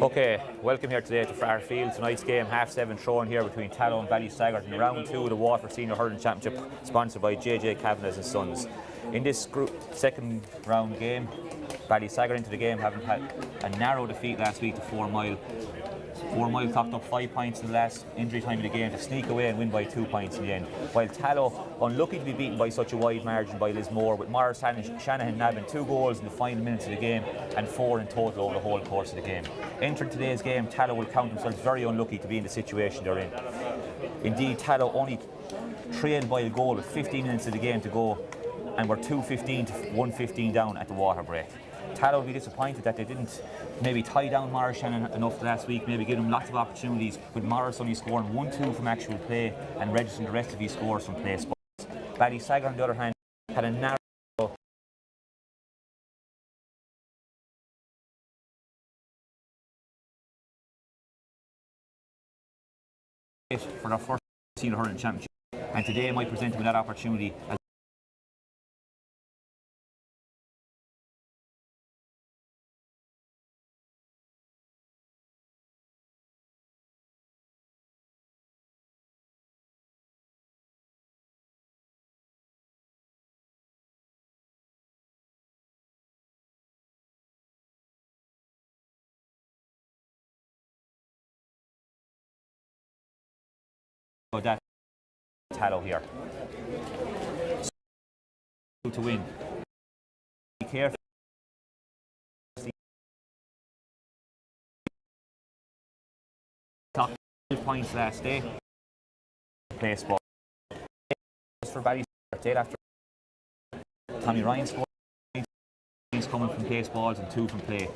Okay, welcome here today to Fraher Field. Tonight's game, 7:30 thrown here between Tallow and Ballysaggart in round 2 of the Waterford Senior Hurling Championship, sponsored by Kavanagh and Sons. In this second round game, Ballysaggart into the game, having had a narrow defeat last week to 4 Mile. 4 Mile clocked up 5 points in the last injury time of the game to sneak away and win by 2 points in the end. While Tallow, unlucky to be beaten by such a wide margin by Lismore, with Morris Shanahan nabbing 2 goals in the final minutes of the game and 4 in total over the whole course of the game. Entering today's game, Tallow will count themselves very unlucky to be in the situation they're in. Indeed, Tallow only trailed by a goal with 15 minutes of the game to go and were 2-15 to 1-15 down at the water break. Tallow will be disappointed that they didn't maybe tie down Morris Shannon enough last week, maybe give him lots of opportunities, with Morris only scoring 1-2 from actual play and registering the rest of his scores from play spots. Ballysaggart, on the other hand, had a narrow for their first Senior Hurling Championship, and today might present them that opportunity. That Tallow here to win. Be careful. 12 points last day. Play spot for Ballysaggart after Tommy Ryan scored. He's coming from place balls and 2 from play.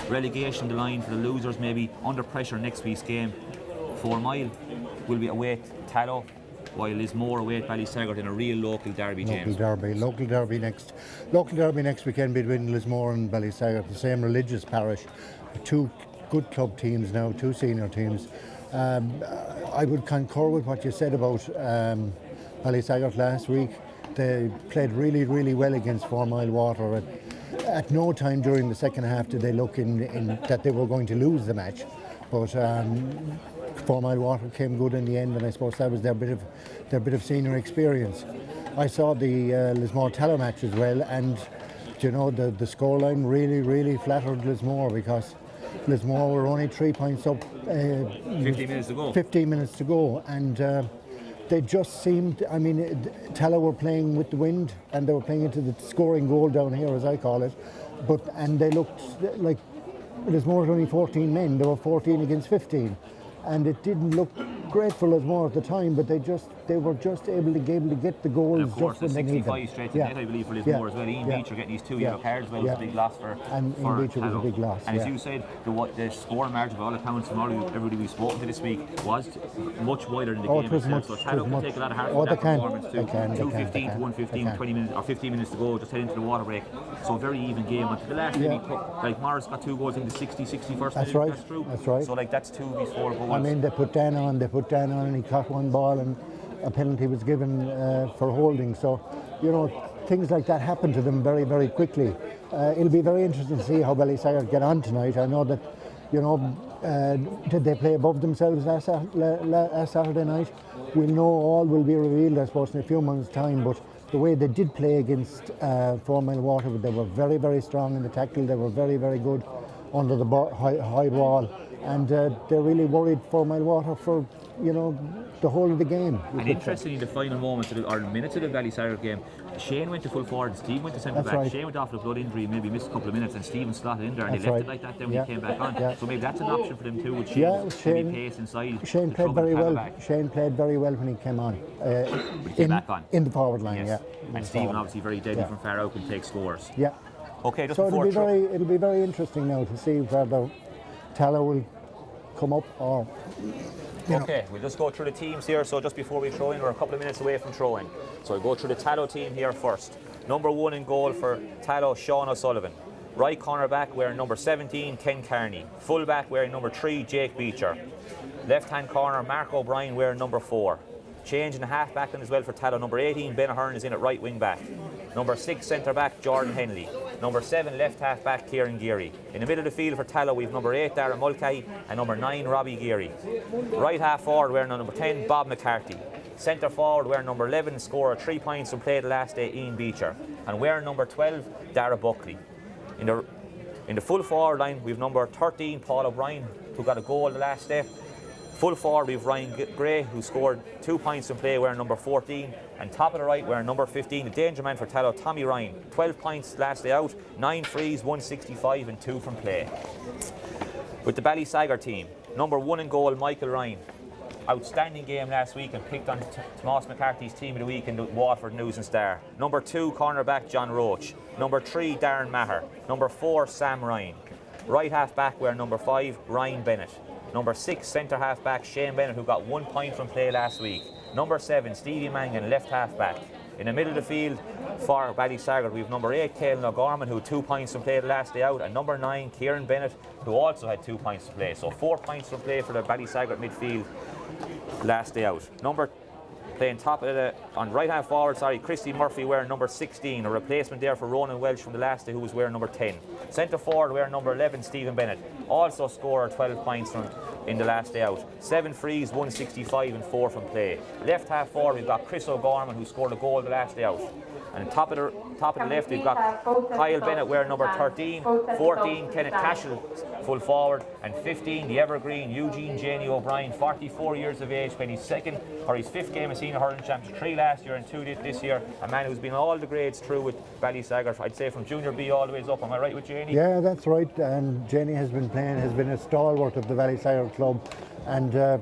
Relegation the line for the losers, maybe under pressure next week's game. 4 Mile will be away at Tallow, while Lismore away at Ballysaggart in a real local derby. Local derby next weekend between Lismore and Ballysaggart, the same religious parish. 2 good club teams now, 2 senior teams. I would concur with what you said about Ballysaggart last week. They played really well against 4 Mile Water. At no time during the second half did they look in that they were going to lose the match, but 4 Mile Water came good in the end, and I suppose that was their bit of senior experience. I saw the Lismore Tallow match as well, and you know the scoreline really flattered Lismore, because Lismore were only 3 points up. 15 minutes to go, and they just seemed, I mean, Tallow were playing with the wind, and they were playing into the scoring goal down here, as I call it. And they looked like Lismore had only 14 men. They were 14 against 15. And it didn't look great for Lismore at the time, but they were just able to get the goals. And of course, just when they need them. 65 straight to net, I believe, for Lismore as well. Ian Beecher getting these 2 yellow cards, well, was a big loss for Ian Beecher was a big loss. And as you said, the score margin, by all accounts, from everybody we've spoken to this week, was much wider than the game itself. So Tallow can take a lot of heart from that performance too. 2-15 to 1-15, 20 minutes or 15 minutes to go, just head into the water break. So a very even game. Until the last maybe like Morris got 2 goals in the 61st minute. That's true. That's right. So like that's 2 of his 4 goals. I mean, they put Dan on, and he caught 1 ball, and a penalty was given for holding. So, you know, things like that happen to them very quickly. It'll be very interesting to see how Ballysaggart get on tonight. I know that, you know, did they play above themselves last Saturday night? We'll know, all will be revealed, I suppose, in a few months' time. But the way they did play against 4 Mile Water, they were very strong in the tackle. They were very good under the high ball. and they're really worried for Water for, you know, the whole of the game. And interestingly, the final moments or minutes of the Ballysaggart game, Shane went to full forward and Steve went to centre back. Right. Shane went off with a blood injury, maybe missed a couple of minutes, and Stephen slotted in there, and That's he left right. it like that. Then when he came back on, so maybe that's an option for them too. With Shane pace inside. Shane played very well. Shane played very well when he came on. In the forward line, yes. And Stephen obviously very deadly from far out, can take scores. Yeah. Okay, just so before it'll be very interesting now to see whether Tallow will come up or. Okay, we'll just go through the teams here. So just before we throw in, we're a couple of minutes away from throwing. So we'll go through the Tallow team here first. Number 1 in goal for Tallow, Sean O'Sullivan. Right corner back wearing number 17, Ken Carney. Full back wearing number 3, Jake Beecher. Left hand corner, Mark O'Brien wearing number 4. Change in the half back as well for Tallow. Number 18, Ben Ahern is in at right wing back. Number 6, centre back, Jordan Henley. Number 7, left half back, Kieran Geary. In the middle of the field for Tallow, we've number 8, Darren Mulcahy, and number 9, Robbie Geary. Right half forward wearing number 10, Bob McCarthy. Centre forward wearing number 11, scorer 3 points from play the last day, Ian Beecher. And wearing number 12, Dara Buckley. In the full forward line, we've number 13, Paul O'Brien, who got a goal the last day. Full forward, we've Ryan Gray, who scored 2 points in play, wearing number 14. And top of the right, wearing number 15, the danger man for Tallow, Tommy Ryan. 12 points last day out, 9 frees, 165 and 2 from play. With the Ballysaggart team, number 1 in goal, Michael Ryan. Outstanding game last week and picked on Tomas McCarthy's team of the week in the Waterford News and Star. Number 2, cornerback John Roach. Number 3, Darren Maher. Number 4, Sam Ryan. Right half back, wearing number 5, Ryan Bennett. Number 6, centre half back, Shane Bennett, who got 1 point from play last week. Number 7, Stevie Mangan, left half back. In the middle of the field for Ballysaggart, we have number 8, Caelan O'Gorman, who had 2 points from play the last day out, and number 9, Kieran Bennett, who also had 2 points to play. So 4 points from play for the Ballysaggart midfield last day out. Playing top of on right hand forward, Christy Murphy wearing number 16, a replacement there for Ronan Welsh from the last day, who was wearing number 10. Centre forward wearing number 11, Stephen Bennett, also scorer 12 points in the last day out. 7 frees, 165 and 4 from play. Left half forward we've got Chris O'Gorman, who scored a goal the last day out. And top of the left we've got Kyle Bennett wearing number 13, 14 Kenneth Cashel full forward, and 15 the evergreen Eugene Janey O'Brien, 44 years of age, playing his 5th game of senior hurling championship, 3 last year and 2 this year. A man who's been all the grades through with Ballysaggart, I'd say from junior B all the way up. Am I right with Janey? Yeah, that's right. Janey has been a stalwart of the Ballysaggart club, and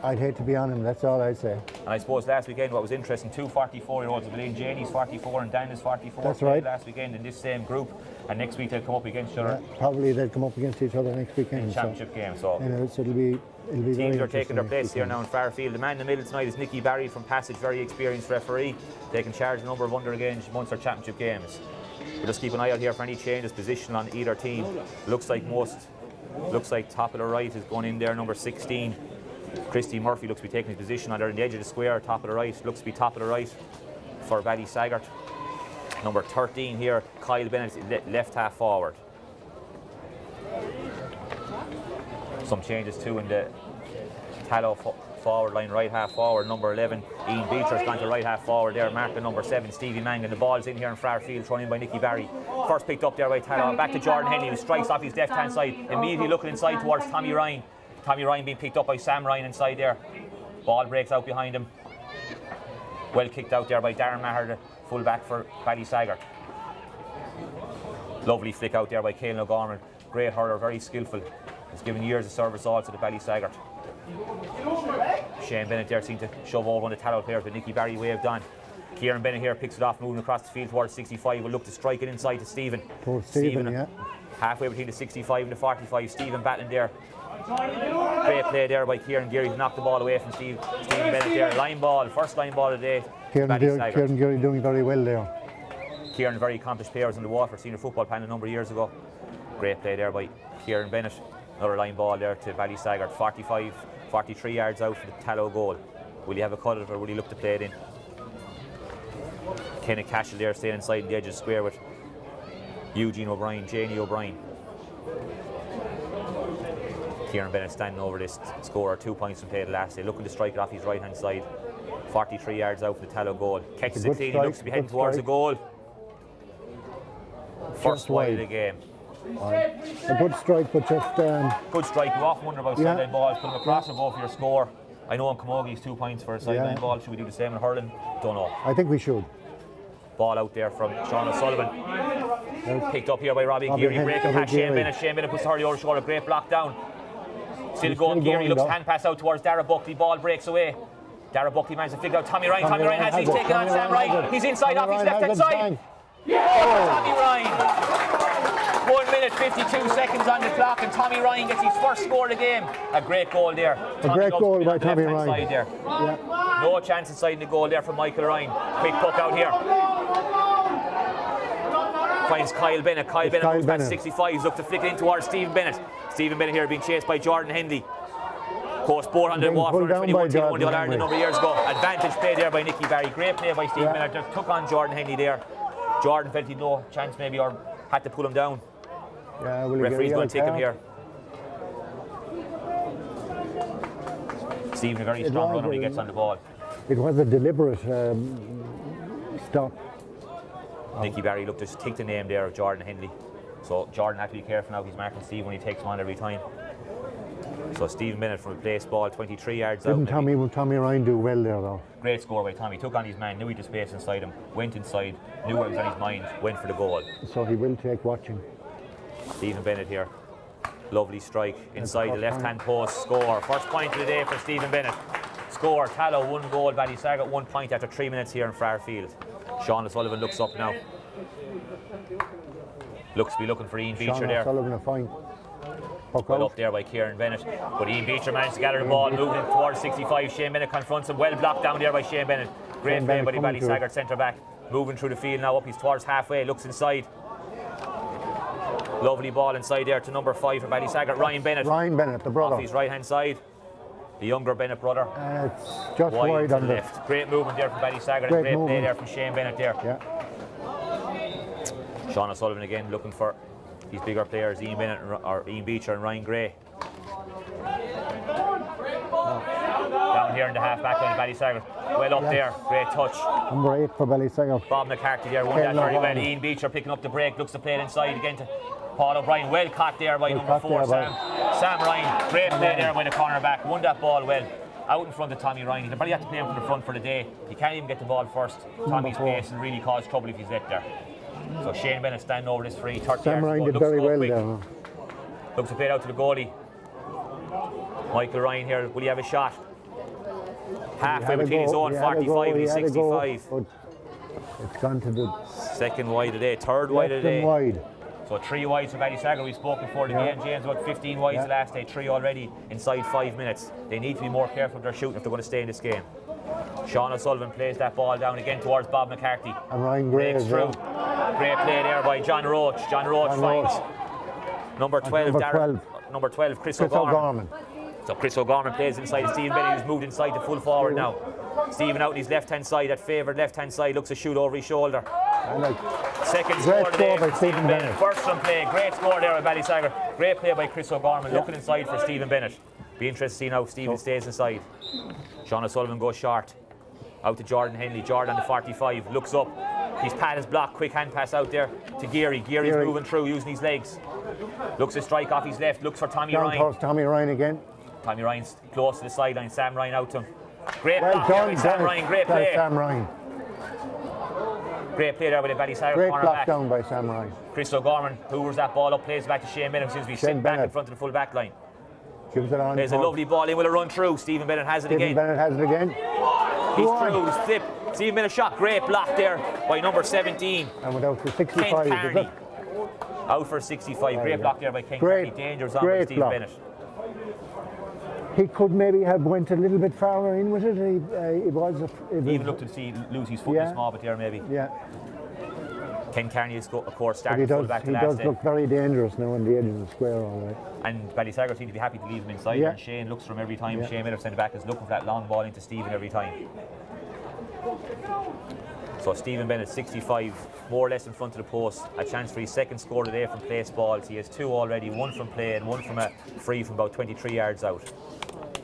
I'd hate to be on him, that's all I'd say. And I suppose last weekend what was interesting, 2 44-year-olds, I believe Janey's 44 and Dan is 44. That's right. Last weekend in this same group, and next week they'll come up against each other. Yeah, probably they'll come up against each other next weekend. In championship game, so. You know, so it'll be teams are taking their place here now in Fairfield. The man in the middle tonight is Nicky Barry from Passage, very experienced referee, taking charge of a number of under-against Munster championship games. We'll just keep an eye out here for any changes, position on either team. Looks like top of the right is going in there, number 16. Christy Murphy looks to be taking his position on there in the edge of the square, top of the right, looks to be top of the right for Ballysaggart. Number 13 here, Kyle Bennett, left half forward. Some changes too in the Tallow forward line, right half forward, number 11, Ian Beecher's gone to right half forward there, marking number 7, Stevie Mangan. The ball's in here in Fraher Field, thrown in by Nicky Barry. First picked up there by Tallow, back to Jordan Henley, who strikes off his left hand side, immediately looking inside towards Tommy Ryan. Tommy Ryan being picked up by Sam Ryan inside there. Ball breaks out behind him. Well kicked out there by Darren Maher, the full back for Ballysaggart. Lovely flick out there by Caelan O'Gorman. Great hurler, very skillful. He's given years of service also to Ballysaggart. Shane Bennett there seemed to shove over one of the Tallow players, but Nicky Barry waved on. Kieran Bennett here picks it off, moving across the field towards 65. Will look to strike it inside to Stephen. Poor Stephen, yeah. Halfway between the 65 and the 45. Stephen battling there. Great play there by Kieran Geary to knock the ball away from Stephen Bennett there. Line ball, first line ball of the day. Kieran Geary doing very well there. Kieran, very accomplished players in the Waterford senior football panel a number of years ago. Great play there by Kieran Bennett. Another line ball there to Ballysaggart. 43 yards out for the Tallow goal. Will he have a cut of it or will he look to play it in? Kenneth Cashel there staying inside the edge of the square with Eugene O'Brien, Janey O'Brien. Kieran Bennett standing over this scorer, 2 points from play the last day, looking to strike it off his right hand side. 43 yards out for the Tallow goal. Catches it clean, he looks to be heading towards the goal. First wide of the game. A good strike, but just... Good strike. You often wonder about sideline balls. Put them across or go for your score. I know in Camogie 2 points for a sideline ball. Should we do the same in hurling? Don't know. I think we should. Ball out there from Sean O'Sullivan. Picked up here by Robbie Geary. Breaking past Shane Bennett. Shane Bennett puts the hurley over the shoulder. Great block down. Still going. Geary looks hand pass out towards Dara Buckley. Ball breaks away. Dara Buckley managed to figure out Tommy Ryan. Tommy Ryan has it. He's taken on Sam Ryan. He's inside off his left hand side. Tommy Ryan. 1 minute 52 seconds on the clock, and Tommy Ryan gets his first score of the game. A great goal there. A great goal by Tommy Ryan. There. No chance inside the goal there from Michael Ryan. Quick puck out here. Finds Kyle Bennett. Kyle Bennett moves past 65. He's looked to flick it in towards Stephen Bennett. Stephen Bennett here being chased by Jordan Henley. Post 400 Waterford 21 team won the All-Ireland a number of years ago. Advantage play there by Nicky Barry. Great play by Stephen Bennett. Just took on Jordan Henley there. Jordan felt he'd no chance maybe, or had to pull him down. Yeah, referee's going to take him here. Stephen, a very strong runner when he gets on the ball. It was a deliberate stop. Nicky Barry looked to tick the name there of Jordan Henley. So Jordan had to be careful now. He's marking Steve when he takes him on every time. So Stephen Bennett from a place ball, 23 yards out. Didn't Tommy Ryan do well there though? Great score by Tommy. Took on his man, knew he had the space inside him, went inside, knew what was on his mind, went for the goal. So he will take watching. Stephen Bennett here. Lovely strike inside the left-hand post. Score. First point of the day for Stephen Bennett. Score. Tallow 1 goal. Ballysaggart 1 point after 3 minutes here in Fraher Field. Sean O'Sullivan looks up now. Looks to be looking for Ian Beecher there. Sean O'Sullivan a fine. Well up there by Kieran Bennett. But Ian Beecher managed to gather the ball, moving towards 65. Shane Bennett confronts him. Well blocked down there by Shane Bennett. Great play by the Ballysaggart centre back. Moving through the field now up. He's towards halfway. Looks inside. Lovely ball inside there to number 5 for Ballysaggart, Ryan Bennett. Ryan Bennett, the brother. Off his right hand side. The younger Bennett brother. It's just wide on the left. Great movement there from Ballysaggart. Great play there from Shane Bennett there. Yeah. Sean O'Sullivan again looking for these bigger players, Ian Bennett or Ian Beecher and Ryan Gray. Down here in the half back line, Ballysaggart. Well up there, great touch. Number 8 for Ballysaggart. Bob McCarthy there, won that very well. Ian Beecher picking up the break, looks to play it inside again to Paul O'Brien. Well caught there by number 4, Sam Ryan. Great play there by the cornerback, won that ball well. Out in front of Tommy Ryan. He'll probably have to play him from the front for the day. He can't even get the ball first. Tommy's pace will really cause trouble if he's let there. So Shane Bennett standing over this free. 30 Sam Ryan did very well there. Looks to play it out to the goalie. Michael Ryan here, will he have a shot? Halfway between his own 45 and his 65. It's gone to the second wide of the day, third wide of the day. Wide. So 3 wides for Ballysaggart. We spoke before the game, James, about 15 wides the last day, 3 already inside 5 minutes. They need to be more careful with their shooting if they're going to stay in this game. Sean O'Sullivan plays that ball down again towards Bob McCarthy. And Ryan Gray breaks through. Great play there by John Roach. John Roach finds number 12, number 12, Chris O'Gorman. So Chris O'Gorman plays inside. Stephen Bennett, who's moved inside to full forward now. Stephen out on his left-hand side, that favoured left-hand side, looks to shoot over his shoulder. Second score today by Stephen Bennett. First run play, great score there by Ballysaggart. Great play by Chris O'Gorman, looking inside for Stephen Bennett. Be interested to see now if Stephen stays inside. Sean O'Sullivan goes short. Out to Jordan Henley. Jordan on the 45, looks up. His pad is blocked, quick hand pass out there to Geary. Geary's moving through, using his legs. Looks to strike off his left, looks for Tommy Ryan. Tommy Ryan again. Tommy Ryan's close to the sideline, Sam Ryan out to him. Great block there by Sam Ryan, great play. Sam Ryan. Great play there with the Ballysaggart great corner block back. Down by Sam Ryan. Chris O'Gorman hoovers that ball up, plays back to Shane Bennett, seems to be sitting back in front of the full back line. Gives it on. There's a lovely ball in, will it run through? Stephen Bennett has it again. Stephen Bennett has it again. He's through, he's flipped. Stephen Bennett shot, great block there by number 17. And without the 65. Ken Carney. Out for 65, great block there by Ken Carney. Dangerous on by Stephen Bennett. He could maybe have went a little bit farther in with it. He even looked to see lose his foot in a small bit there maybe. Yeah. Ken Carney is, of course, started full back to last day. He does look very dangerous now on the edge of the square, all right. And Ballysaggart seem to be happy to leave him inside. And Shane looks for him every time. Shane Miller centre back is looking for that long ball into Stephen every time. So Stephen Bennett, 65, more or less in front of the post. A chance for his second score today from place balls. He has 2 already, 1 from play and 1 from a free from about 23 yards out.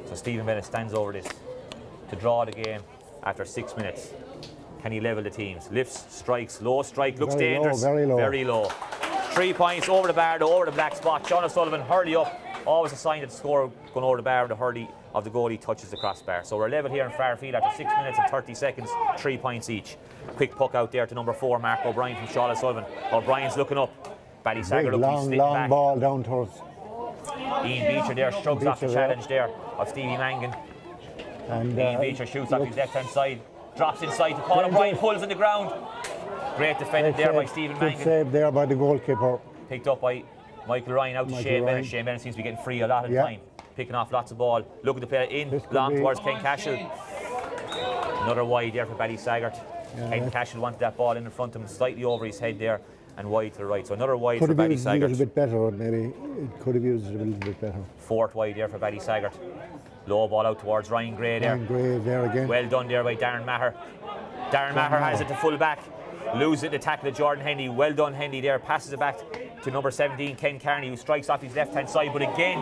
So Stephen Bennett stands over this to draw the game after 6 minutes. Can he level the teams? Lifts, strikes, low strike, looks dangerous. Low, very low. Very low. 3 points over the bar, over the black spot. Sean O'Sullivan, hurley up. Always a sign that the score going over the bar, and the hurley of the goalie touches the crossbar. So we're level here in Fairfield after 6 minutes and 30 seconds, 3 points each. Quick puck out there to number 4, Mark O'Brien from Sean O'Sullivan. O'Brien's looking up. Ballysaggart looking long back. ball down towards Ian Beecher there, shrugs off the challenge there of Stevie Mangan. And Ian Beecher shoots off his left-hand side, drops inside to Paul O'Brien, pulls on the ground. Great defended there by Stephen Mangan. Good save there by the goalkeeper. Picked up by Michael Ryan out to Shane Bennett. Shane Bennett seems to be getting free a lot of the time. Picking off lots of ball. Looking to play it in, long towards Ken Cashel. Another wide there for Ballysaggart. Ken Cashel wanted that ball in front of him, slightly over his head there, and wide to the right. So another wide for Ballysaggart. Could have used it a little bit better, maybe. It could have used it a little bit better. Fourth wide there for Ballysaggart. Low ball out towards Ryan Gray there. Ryan Gray there again. Well done there by Darren Maher. Darren Maher has it to full back. Loses it to tackle of Jordan Henry. Well done, Henry there. Passes it back to number 17, Ken Carney, who strikes off his left-hand side. But again,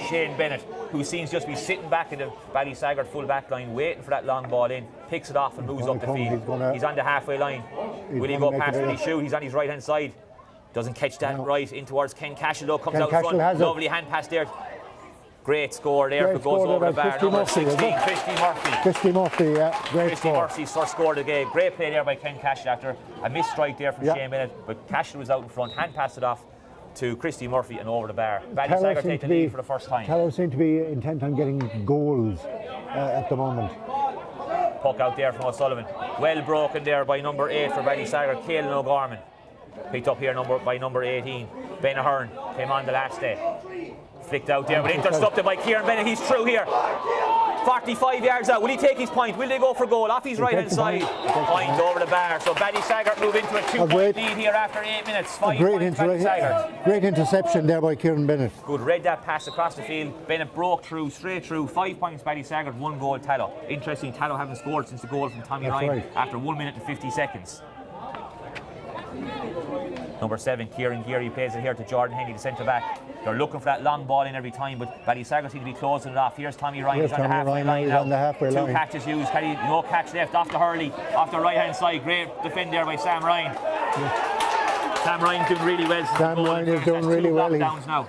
Shane Bennett, who seems just to be sitting back in the Ballysaggart full back line, waiting for that long ball in, picks it off and moves up the field. He's on the halfway line. Will he go past? Will he shoot? He's on his right-hand side. Doesn't catch that right in towards Ken Cashel, though. Comes out front. Lovely hand pass there. Great score there. It goes over the bar. Number 16, Christy Murphy. Christy Murphy, yeah. Great Christy Murphy's first score of the game. Great play there by Ken Cashel after a missed strike there from Shane Bennett. But Cashel was out in front. Hand passed it off to Christy Murphy and over the bar. Ballysaggart take the lead for the first time. Tallow seem to be intent on getting goals at the moment. Puck out there from O'Sullivan. Well broken there by number 8 for Ballysaggart, Caelan O'Gorman. Picked up here by number 18, Ben Ahern. Came on the last day. Flicked out there, but intercepted by Kieran Bennett. He's through here. 45 yards out. Will he take his point? Will they go for goal? Off his right-hand side. Point over the bar. So Ballysaggart move into a 2-point lead here after 8 minutes. 5 points Ballysaggart. Great interception there by Kieran Bennett. Good. Read that pass across the field. Bennett broke through, straight through. 5 points Ballysaggart, 1 goal Tallow. Interesting, Tallow haven't scored since the goal from Tommy Ryan after 1 minute and 50 seconds. Number 7, Kieran Geary plays it here to Jordan Henry, the centre back. They're looking for that long ball in every time, but Ballysaggart seem to be closing it off. Here's Tommy Ryan, he's on the halfway line now. 2 catches used, no catch left, off the Hurley, off the right hand side. Great defend there by Sam Ryan. Sam Ryan's doing really well. Sam Ryan is doing really well. Now.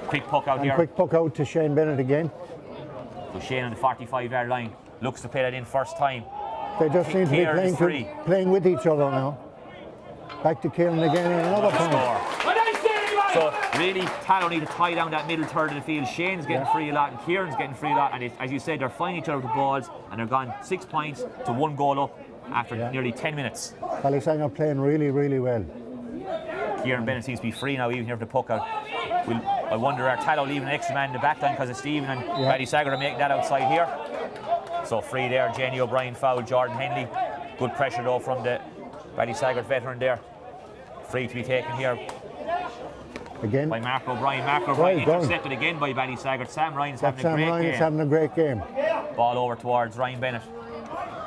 Quick puck out here. Quick puck out to Shane Bennett again. So Shane on the 45-yard line looks to play that in first time. They just seem to be playing with each other now. Back to Caelan again and another point. So really, Tallow need to tie down that middle third of the field. Shane's getting free a lot and Kieran's getting free a lot. And as you said, they're finding each other with the balls and they're gone 6 points to 1 goal up after nearly 10 minutes. Ballysaggart playing really, really well. Kieran Bennett seems to be free now, even here for the puck out. I wonder, are Tallow leaving an extra man in the back line because of Stephen and Ballysaggart are making that outside here? So free there, Jenny O'Brien fouled Jordan Henley. Good pressure though from the Ballysaggart veteran there. Free to be taken here again by Mark O'Brien. Mark O'Brien intercepted again by Ballysaggart. Sam Ryan's having a great game. Ball over towards Ryan Bennett.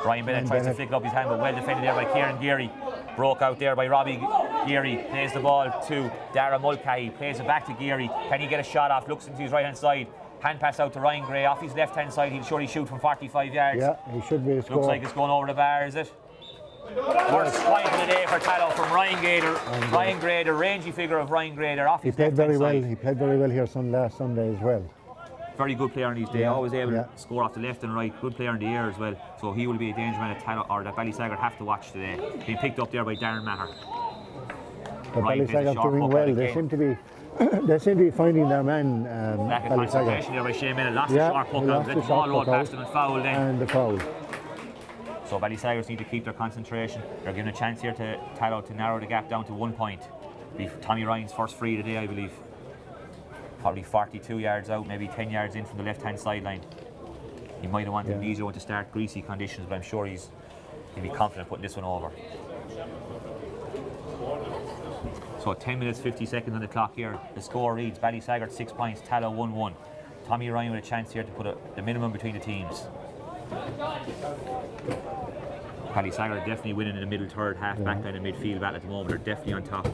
Ryan Bennett tries to flick up his hand, but well defended there by Kieran Geary. Broke out there by Robbie Geary. Plays the ball to Dara Mulcahy. Plays it back to Geary. Can he get a shot off? Looks into his right hand side. Hand pass out to Ryan Gray. Off his left hand side, he'll surely shoot from 45 yards. Yeah, he should be a score. Looks like it's going over the bar, is it? Worst point of the day for Tallow from Ryan Gader. Ryan Gray, the rangy figure of Ryan Grader. Off his left hand side. He played very well here last Sunday as well. Very good player in these days, always able to score off the left and right. Good player in the air as well. So he will be a danger man at Tallow, or that Ballysaggart have to watch today. Being picked up there by Darren Maher. But Ballysaggart doing well. They seem to be finding their man. Lack of concentration there by Shane Bennett. Lost the short puck out. Let the ball roll past him and foul then. And the foul. So Ballysaggart need to keep their concentration. They're giving a chance here to Tallow to narrow the gap down to 1 point. Be Tommy Ryan's first free today, I believe. Probably 42 yards out, maybe 10 yards in from the left-hand sideline. He might have wanted an easier one to start, greasy conditions, but I'm sure he'll be confident putting this one over. So 10 minutes 50 seconds on the clock here. The score reads Ballysaggart 6 points, Tallow 1-1. Tommy Ryan with a chance here to put the minimum between the teams. Ballysaggart are definitely winning in the middle third, half back line and midfield battle at the moment. They're definitely on top.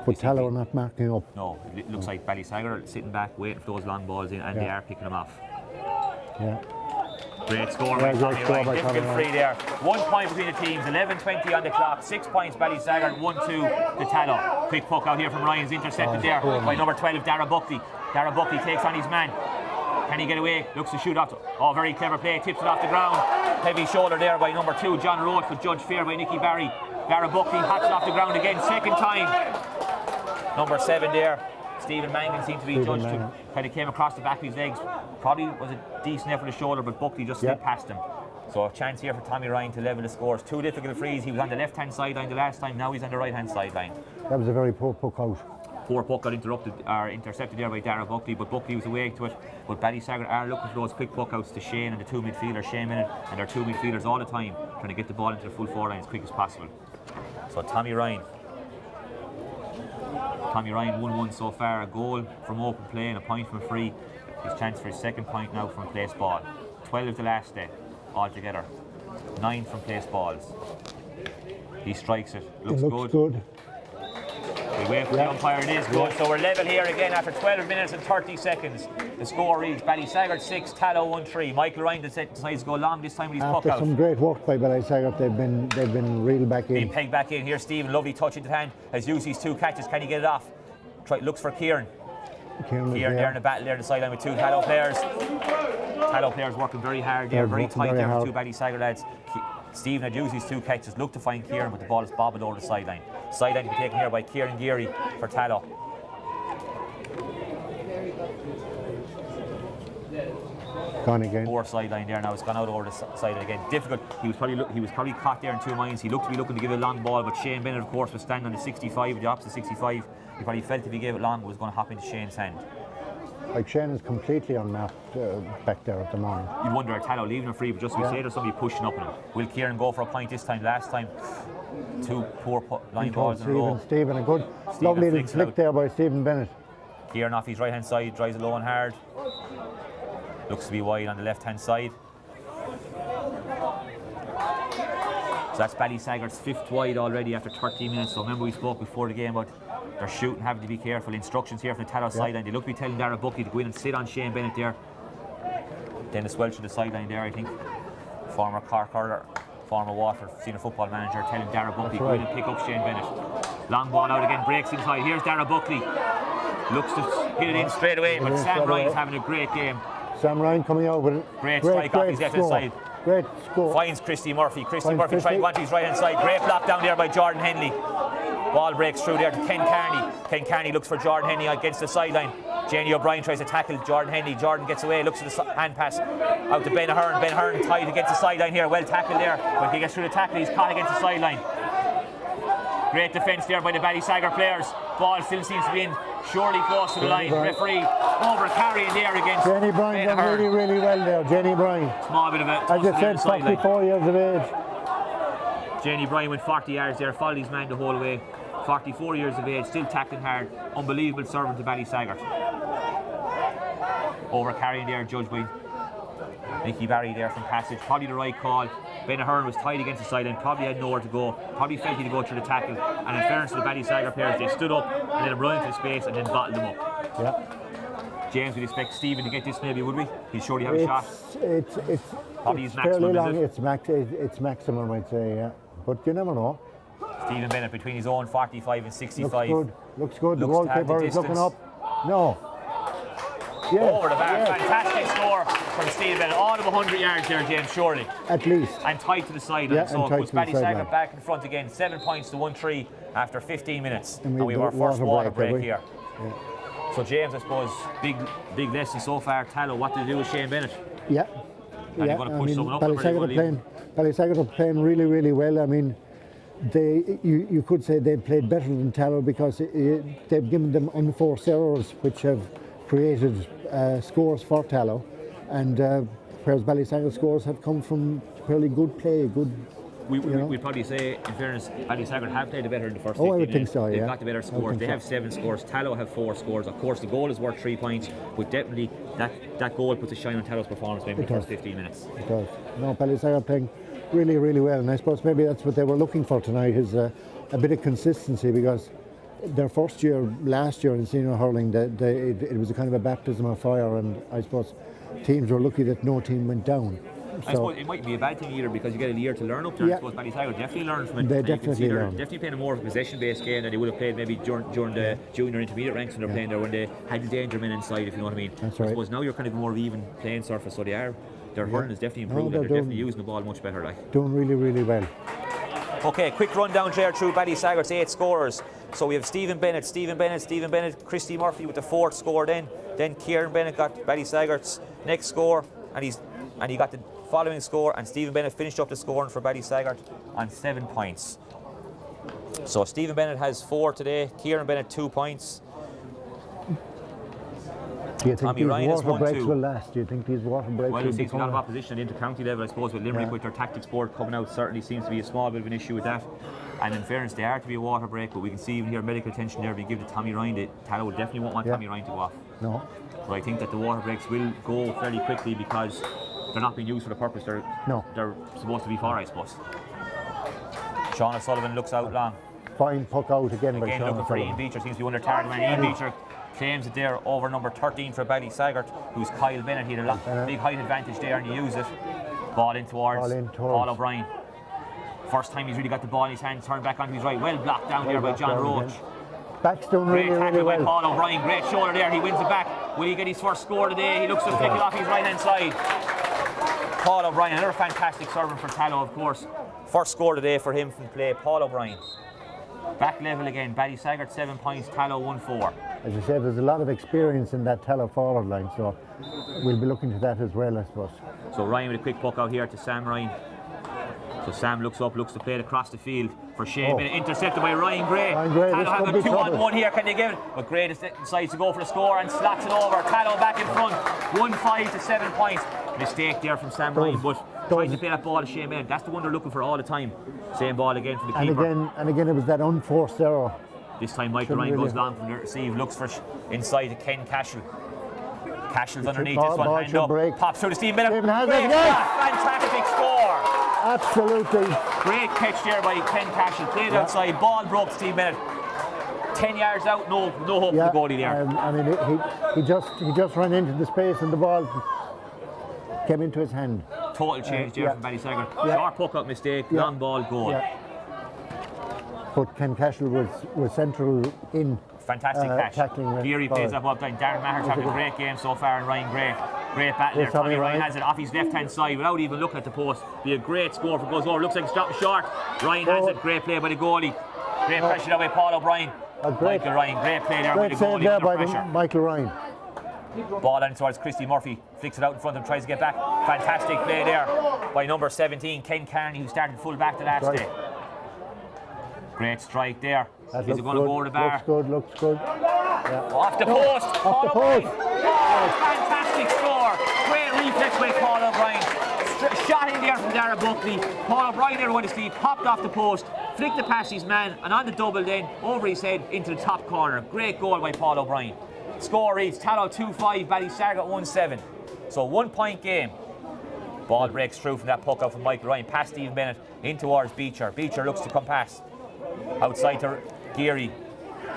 But Tallow are not marking up. No, it looks like Ballysaggart are sitting back, waiting for those long balls in, and they are picking them off. Yeah. Great score by Tommy Ryan. Difficult free there. 1 point between the teams. 11:20 on the clock. 6 points Ballysaggart. 1-2 to Tallow. Quick puck out here from Ryan's intercepted there by number 12, Dara Buckley. Dara Buckley takes on his man. Can he get away? Looks to shoot off. Oh, very clever play. Tips it off the ground. Heavy shoulder there by number 2, John Roach, but judged fair by Nicky Barry. Dara Buckley hops it off the ground again. Second time. Number 7 there. Stephen Mangan seemed to be judged to kind of came across the back of his legs. Probably was a decent effort of the shoulder, but Buckley just slipped past him. So a chance here for Tommy Ryan to level the scores. 2 difficult frees. He was on the left-hand sideline the last time. Now he's on the right-hand sideline. That was a very poor puck out. Poor puck got intercepted there by Dara Buckley, but Buckley was away to it. But Ballysaggart are looking for those quick puck outs to Shane and the 2 midfielders, Shane Bennett and their 2 midfielders all the time, trying to get the ball into the full forward line as quick as possible. So Tommy Ryan 1-1 so far, a goal from open play and a point from a free. His chance for his second point now from place ball. 12 the last day altogether. 9 from place balls. He strikes it. Looks good. We wait for the umpire, it is good. So we're level here again after 12 minutes and 30 seconds. The score reads Ballysaggart 6, Tallow 1-3. Michael Ryan decides to go long this time with his puck out. After some great work by Ballysaggart, they've been reeled back in. Being pegged back in here. Stephen, lovely touch into the hand. Has used his 2 catches. Can he get it off? Looks for Kieran. Kieran there in the battle there, the sideline with 2 Tallow players. Tallow players working very hard there, very tight there with 2 Ballysaggart lads. Stephen had used his 2 catches, looked to find Kieran, but the ball is bobbled over the sideline. Sideline to be taken here by Kieran Geary for Tallow. Gone again. Poor sideline there now. It's gone out over the sideline again. Difficult. He was probably caught there in 2 minds. He looked to be looking to give it a long ball, but Shane Bennett, of course, was standing on the 65, the opposite 65. He probably felt if he gave it long, it was going to hop into Shane's hand. Like Shane is completely unmapped back there at the moment. You wonder, Tallow leaving a free, but just we say there's somebody pushing up on him. Will Kieran go for a point this time? Last time, 2 poor line balls in a row. Stephen, a good, lovely little flick there by Stephen Bennett. Kieran off his right hand side, drives it low and hard. Looks to be wide on the left hand side. So that's Ballysaggart's 5th wide already after 13 minutes. So remember we spoke before the game about they're shooting, having to be careful. Instructions here from the Tallow sideline. They look to be telling Dara Buckley to go in and sit on Shane Bennett there. Dennis Welch on the sideline there, I think. Former Cork hurler, former Waterford senior football manager, telling Dara Buckley to go in and pick up Shane Bennett. Long ball out again, breaks inside. Here's Dara Buckley. Looks to hit it in straight away, but Sam Ryan's having a great game. Sam Ryan coming out with a great strike off his left hand side. Great score. Finds Christy Murphy. Christy Murphy trying to go onto his right hand side. Great block down there by Jordan Henley. Ball breaks through there to Ken Carney. Ken Carney looks for Jordan Henley against the sideline. Jenny O'Brien tries to tackle Jordan Henley. Jordan gets away, looks at the hand pass out to Ben Ahern. Ben Ahern tied against the sideline here. Well tackled there. But if he gets through the tackle, he's caught against the sideline. Great defence there by the Ballysaggart players. Ball still seems to be in surely close to the line. Referee over carrying there against Jenny Bryan done really, really well there. Jenny Bryan. Small bit of a as I said, 44 years of age. Jenny Bryan went 40 yards there, followed his man the whole way. 44 years of age, still tackling hard. Unbelievable servant to Ballysaggart. Over carrying there, judged by Nicky Barry there from passage. Probably the right call. Ben Ahern was tied against the sideline, probably had nowhere to go. Probably felt he had to go through the tackle. And in fairness to the Ballysaggart players, they stood up and let him run into the space and then bottled him up. Yeah. James, we'd expect Stephen to get this maybe, would we? He'd surely have a shot. It's probably his maximum, long. is it? It's maximum, I'd say, yeah. But you never know. Stephen Bennett between his own 45 and 65. Looks good. The goalkeeper is looking up. No. Yes. Over the bar. Yes. Fantastic score from Stephen Bennett. All of 100 yards there, James, surely. At least. And tight to the sideline. Yeah, so it puts Ballysaggart back in front again. 7 points to 1-3 after 15 minutes. And we have our first water break here. Yeah. So James, I suppose, big lesson so far. Tallow, what to do with Shane Bennett? Yeah. And you're going to push someone up. Ballysaggart are playing really, really well. I mean, you could say they played better than Tallow because they've given them unforced errors which have created scores for Tallow, and whereas Ballysaggart scores have come from fairly good play, we'd probably say, in fairness, Ballysaggart have played better in the first 15 I would think so, They've got the better scores. They have 7 scores. Tallow have 4 scores. Of course, the goal is worth 3 points, but definitely that goal puts a shine on Tallow's performance maybe in the first 15 minutes. It does. No, Ballysaggart playing really, really well, and I suppose maybe that's what they were looking for tonight, is a bit of consistency, because their first year, last year in senior hurling, it was a kind of a baptism of fire, and I suppose teams were lucky that no team went down. I suppose it might be a bad thing either because you get a year to learn up there. I suppose Ballysaggart definitely learned from it. They definitely learned. Definitely playing a more possession-based game than they would have played maybe during the junior intermediate ranks when they're playing there when they had the danger men inside, if you know what I mean. That's right. I suppose now you're kind of more of even playing surface, so their hurling is definitely improved. They're definitely using the ball much better. Doing really, really well. Okay, quick rundown there through Ballysaggart's 8 scorers. So we have Stephen Bennett, Christy Murphy with the 4th score then Kieran Bennett got Ballysaggart's next score and he got the following score, and Stephen Bennett finished up the scoring for Ballysaggart on 7 points. So Stephen Bennett has 4 today, Kieran Bennett 2 points. Do you think Tommy these Ryan water has breaks 1-2. will last? Do you think these water breaks Well, will there seems to be a lot of become... opposition at inter-county level, I suppose, with Limerick with their tactics board coming out. Certainly seems to be a small bit of an issue with that. And in fairness, they are to be a water break, but we can see even here medical attention there. If you give to Tommy Ryan, Tallow definitely won't want Tommy Ryan to go off. No. But I think that the water breaks will go fairly quickly because they're not being used for the purpose they're supposed to be for, I suppose. Sean O'Sullivan looks out long. Fine puck out again by Sean looking for Ian O'Sullivan. Beecher, seems to be under target man. Ian Beecher claims it there over number 13 for Ballysaggart, who's Kyle Bennett. He had a big height advantage there and he used it. Ball in towards Paul O'Brien. First time he's really got the ball in his hand, turned back onto his right. Well blocked down there by John Roach. Back's done really, great tackle really by well. Paul O'Brien, great shoulder there, he wins it back. Will he get his first score today? He looks to flick it off his right hand side. Paul O'Brien, another fantastic servant for Tallow, of course. First score today for him from play, Paul O'Brien. Back level again, Ballysaggart 7 points, Tallow 1-4. As you said, there's a lot of experience in that Tallow forward line, so we'll be looking to that as well, I suppose. So Ryan with a quick puck out here to Sam Ryan. So Sam looks up, looks to play it across the field for Shane Bennett, intercepted by Ryan Gray. Tallow have a 2-on-1 here, can they give it? But Gray decides to go for the score and slots it over. Tallow back in front, 1-5 to 7 points. Mistake there from Sam Ryan, but trying to play that ball to Shane Bennett. That's the one they're looking for all the time. Same ball again for the keeper. And again, it was that unforced error. This time Michael Ryan goes long from the receive, looks for inside to Ken Cashel. Cashel's underneath this one, hand up, pops through to Steve Bennett. Fantastic score! Absolutely. Great catch there by Ken Cashel, played outside, ball broke to Steve Bennett. 10 yards out, no hope for the goalie there. I mean, he just ran into the space and the ball came into his hand. Total change there from Ballysaggart. Short puck up mistake, long ball goal. But Ken Cashel was central in fantastic catch. Geary plays up time. Darren Maher's having a great game so far, and Ryan Gray. Great battle there. Tommy Ryan has it off his left hand side without even looking at the post. Be a great score if it goes over. Looks like it's dropping short. Ryan has it. Great play by the goalie. Great pressure there by Paul O'Brien. Michael Ryan. Great play there by the goalie under pressure. Michael Ryan. Ball on towards Christy Murphy. Flicks it out in front of him. Tries to get back. Fantastic play there by number 17, Ken Carney, who started full back the last day. Great strike there. Is it going to go over the bar? Looks good. Off the post. Off the post. Fantastic score. Great reflex by Paul O'Brien. Shot in there from Dara Buckley. Paul O'Brien there went to sleep, popped off the post, flicked it past his man, and on the double then, over his head into the top corner. Great goal by Paul O'Brien. Score reads Tallow 2-5, Ballysaggart 1-7. So 1 point game. Ball breaks through from that puck out from Michael Ryan, past Stephen Bennett, in towards Beecher. Beecher looks to come past. Outside to Geary.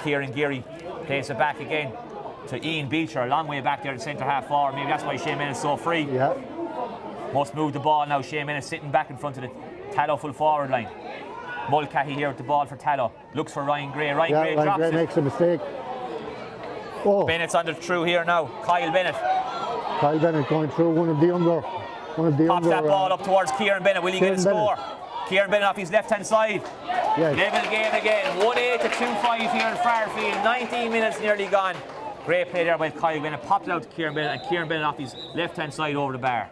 Kieran Geary plays it back again to Ian Beecher, a long way back there in centre half forward. Maybe that's why Shane Bennett's so free. Must move the ball now. Shane Bennett sitting back in front of the Tallow full forward line. Mulcahy here with the ball for Tallow. Looks for Ryan Gray. Ryan Gray drops Gray it. makes a mistake. Bennett's under through here now. Kyle Bennett. Kyle Bennett going through one of the under. Pops that ball up towards Kieran Bennett. Will he get a score? Kieran Bennett off his left hand side. Level game again. 1-8 to 2-5 here in Fairfield. 19 minutes nearly gone. Great play there by Kyle Bennett. Popped it out to Kieran Bennett, and Kieran Bennett off his left hand side over the bar.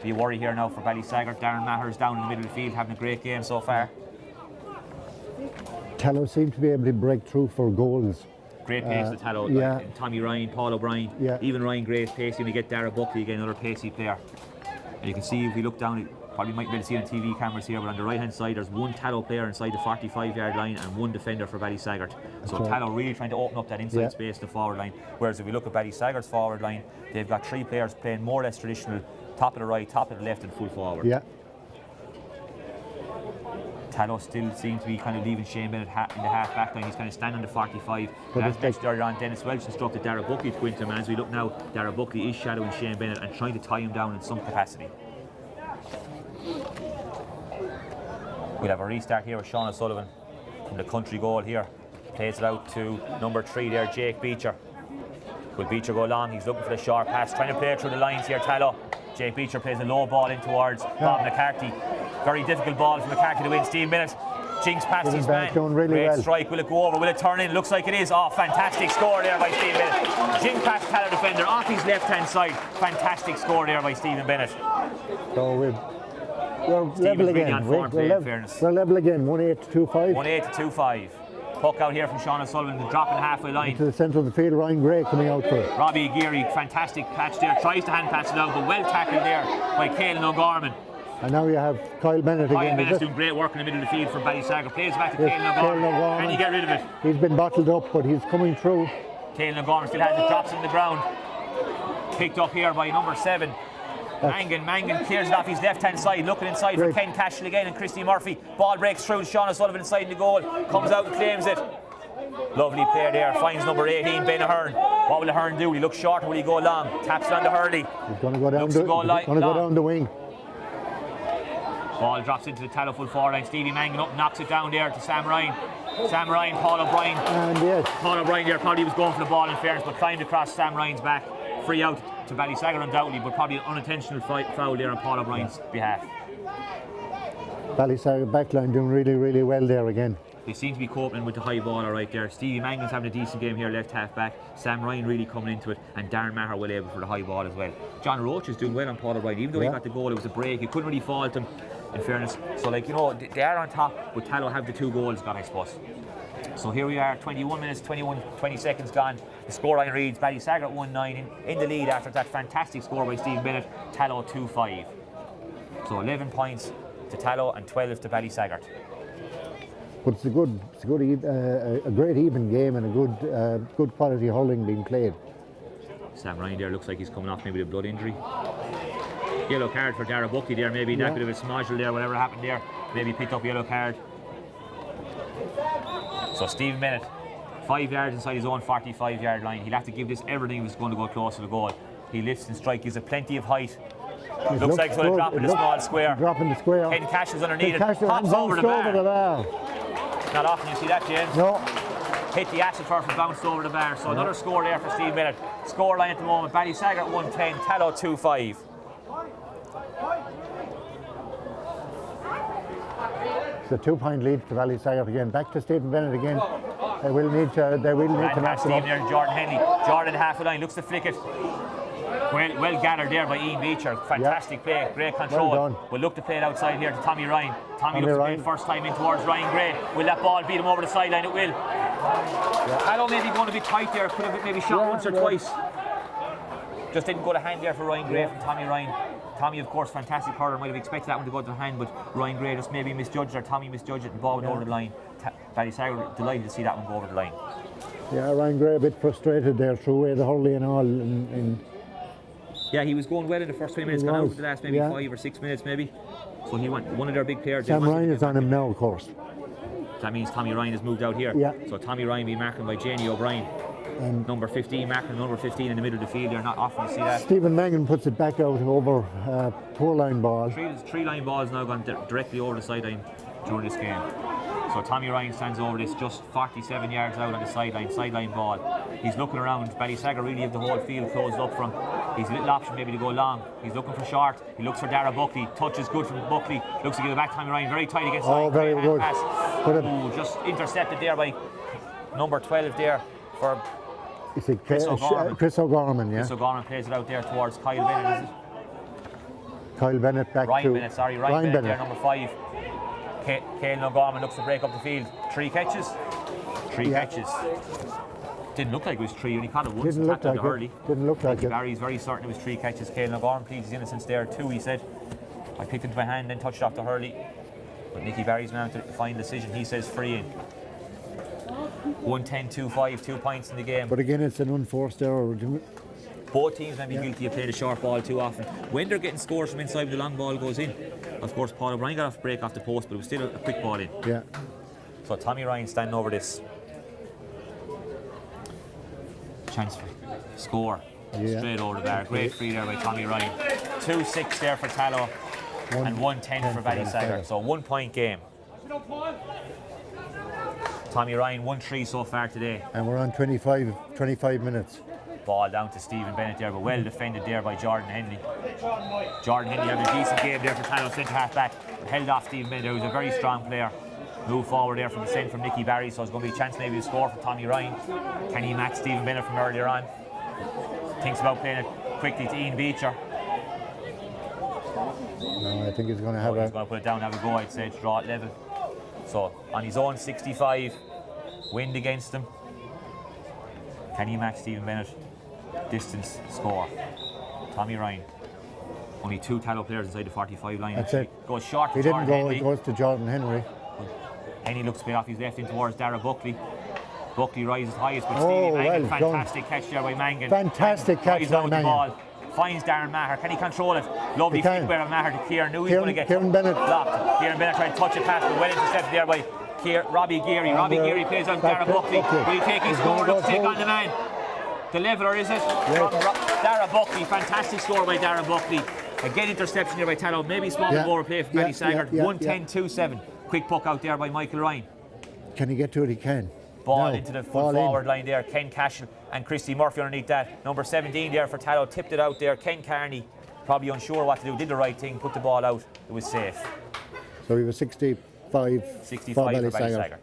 Be a worry here now for Ballysaggart. Darren Maher's down in the middle of the field, having a great game so far. Tallow seem to be able to break through for goals. Great pace to Tallow. Tommy Ryan, Paul O'Brien, even Ryan Gray's pacey. We get Dara Buckley again, another pacey player. And you can see if we look down, probably might be able to see it on TV cameras here, but on the right hand side there's one Tallow player inside the 45-yard line and one defender for Ballysaggart. So Tallow really trying to open up that inside space to the forward line. Whereas if we look at Ballysaggart's forward line, they've got 3 players playing more or less traditional, top of the right, top of the left and full forward. Tallow still seems to be kind of leaving Shane Bennett in the half back line. He's kind of standing on the 45. As mentioned earlier on, Dennis Welch instructed Dara Buckley to go into him. As we look now, Dara Buckley is shadowing Shane Bennett and trying to tie him down in some capacity. We'll have a restart here with Sean O'Sullivan from the country goal here. Plays it out to number 3 there, Jake Beecher. Will Beecher go long? He's looking for the short pass, trying to play through the lines here, Tallow. Jake Beecher plays a low ball in towards Bob McCarthy. Very difficult ball for McCarthy to win. Steve Bennett jinks past his man. Great strike. Will it go over? Will it turn in? Looks like it is. Oh, fantastic score there by Steve Bennett. Jinks past Tallow defender off his left-hand side. Fantastic score there by Stephen Bennett. So we're level again. We're level again. 1-8 to 2-5. 1-8 to 2-5. Puck out here from Sean O'Sullivan, dropping the halfway line. To the centre of the field, Ryan Gray coming out for it. Robbie Geary, fantastic catch there. Tries to hand pass it out, but well tackled there by Caelan O'Gorman. And now you have Kyle Bennett again. Kyle Bennett's doing great work in the middle of the field for Ballysaggart. Plays back to Caelan O'Gorman. Can you get rid of it? He's been bottled up, but he's coming through. Caelan O'Gorman still has it, drops in the ground. Picked up here by number 7. Mangan clears it off his left-hand side, looking inside for Ken Cashel again and Christy Murphy. Ball breaks through, Sean O'Sullivan inside the goal. Comes out and claims it. Lovely player there, finds number 18, Ben Ahern. What will Ahern do? Will he look short or will he go long? Taps it on to Hurley. He's going to go down the wing. Ball drops into the Tallow full forward line. Stevie Mangan up, knocks it down there to Sam Ryan. Sam Ryan, Paul O'Brien. And yes. Paul O'Brien there probably was going for the ball in fairness, but climbed across Sam Ryan's back. Free out to Ballysaggart undoubtedly, but probably an unintentional foul there on Paul O'Brien's behalf. Ballysaggart backline doing really, really well there again. They seem to be coping with the high ball right there. Stevie Mangan's having a decent game here, left half back. Sam Ryan really coming into it, and Darren Maher well able for the high ball as well. John Roach is doing well on Paul O'Brien, even though he got the goal, it was a break. He couldn't really fault him, in fairness. So, like, you know, they are on top, but Tallow have the 2 goals gone, I suppose. So here we are, 21 minutes, 20 seconds gone. The scoreline reads Ballysaggart 1-9 in the lead after that fantastic score by Steve Bennett. Tallow 2-5. So 11 points to Tallow and 12 to Ballysaggart. But it's a great even game and a good quality hurling being played. Sam Ryan there looks like he's coming off maybe a blood injury. Yellow card for Dara Buckley there, maybe that bit of a smodule there, whatever happened there. Maybe picked up a yellow card. So Stephen Bennett, 5 yards inside his own 45-yard line. He'll have to give this everything if he's going to go close to the goal. He lifts and strikes, gives it plenty of height. Looks like he's going to drop in the small square. Dropping the square. Ken Cashel's underneath it. Pops over the bar. Not often you see that, James. No. Hit the astroturf and bounced over the bar. So another score there for Steve Bennett. Score line at the moment, Ballysaggart 1-10, Tallow 2-5. It's a 2-point lead to Ballysaggart again. Back to Stephen Bennett again. They will need to knock him up. There, Jordan Henley. Jordan half a line, looks to flick it. Well gathered there by Ian Beecher. Fantastic play, great control. Well we'll look to play it outside here to Tommy Ryan. Tommy looks to play first time in towards Ryan Gray. Will that ball beat him over the sideline? It will. Tallow maybe going to be tight there. Could have maybe shot once or twice. Just didn't go to hand there for Ryan Gray from Tommy Ryan. Tommy, of course, fantastic hurler. Might have expected that one to go to the hand, but Ryan Gray just maybe misjudged, or Tommy misjudged it and ball went over the line. Ballysaggart delighted to see that one go over the line. Yeah, Ryan Gray a bit frustrated there, threw away the hurley and all. Yeah, he was going well in the first 20 minutes, gone out in the last maybe 5 or 6 minutes maybe. So he went, one of their big players. Sam Ryan is on him now, of course. That means Tommy Ryan has moved out here. Yeah. So Tommy Ryan being marked by Janie O'Brien. Number 15, marking number 15 in the middle of the field. They're not often to see that. Stephen Mangan puts it back out over 4-line ball. 3-line ball has now gone directly over the sideline during this game. So Tommy Ryan stands over this just 47 yards out on the sideline ball. He's looking around. Ballysaggart really have the whole field closed up from. He's a little option maybe to go long. He's looking for short. He looks for Dara Buckley. Touch is good from Buckley. Looks to give it back to Tommy Ryan. Very tight against line. Very good. Just intercepted there by number 12 there for Chris O'Gorman. Chris O'Gorman, yeah. Chris O'Gorman plays it out there towards Kyle Bennett, is it? Kyle Bennett back Ryan to... Bennett, sorry. Ryan Bennett there, number 5. Caelan O'Gorman looks to break up the field. 3 catches. 3 catches. Didn't look like it was 3 when he caught it once. Didn't look like it. Didn't look like it. Barry's very certain it was 3 catches. Caelan O'Gorman pleads his innocence there too, he said. I picked it into my hand, then touched off to Hurley. But Nicky Barry's now to the final decision. He says free in. 1-10-2-5, 2 points in the game. But again, it's an unforced error. Both teams may be guilty of playing a short ball too often. When they're getting scores from inside when the long ball goes in, of course, Paul O'Brien got off break off the post, but it was still a quick ball in. Yeah. So Tommy Ryan standing over this. Chance for score. Straight over the bar. Great free there by Tommy Ryan. 2-6 there for Tallow and 1-10 for Ballysaggart. So 1 point game. Tommy Ryan 1-3 so far today. And we're on 25 minutes. Ball down to Stephen Bennett there, but well defended there by Jordan Henley. Jordan Henley had a decent game there for Tallow centre half back. Held off Stephen Bennett, who's a very strong player. Move forward there from the send from Nicky Barry, so it's going to be a chance maybe to score for Tommy Ryan. Can he match Stephen Bennett from earlier on? Thinks about playing it quickly to Ian Beecher. No, I think he's going to have He's going to put it down and have a go, I'd say, to draw it level. So on his own 65, wind against him. Can he match Stephen Bennett? Distance, score. Tommy Ryan. Only 2 Tallow players inside the 45 line. That's it. Goes short to He didn't Jordan go, Henley. it goes to Jordan Henry. Henry looks a bit off his left in towards Dara Buckley. Buckley rises highest, but Oh, Stevie Mangan, well done. fantastic catch there by Mangan. Fantastic catch Rises by out with the Mangan. ball. Finds Darren Maher. Can he control it? Lovely He can. flick by Maher to Kieran. Knew he was going to get Kieran Bennett. blocked. Kieran Bennett tried to touch it past, but well intercepted there by Robbie Geary. Robbie Geary plays on Dara Buckley. Will he take his score? Looks take on the man. The leveler, is it? From Dara Buckley. Fantastic score by Dara Buckley. Again, interception there by Tallow. Maybe small overplay for Ballysaggart. 1-10-2-7. Quick puck out there by Michael Ryan. Can he get to it? He can. Ball No, into the ball forward in. line there. Ken Cashel and Christy Murphy underneath that. Number 17 there for Tallow. Tipped it out there. Ken Carney, probably unsure what to do. Did the right thing. Put the ball out. It was safe. So he was 65 65 for for Ballysaggart.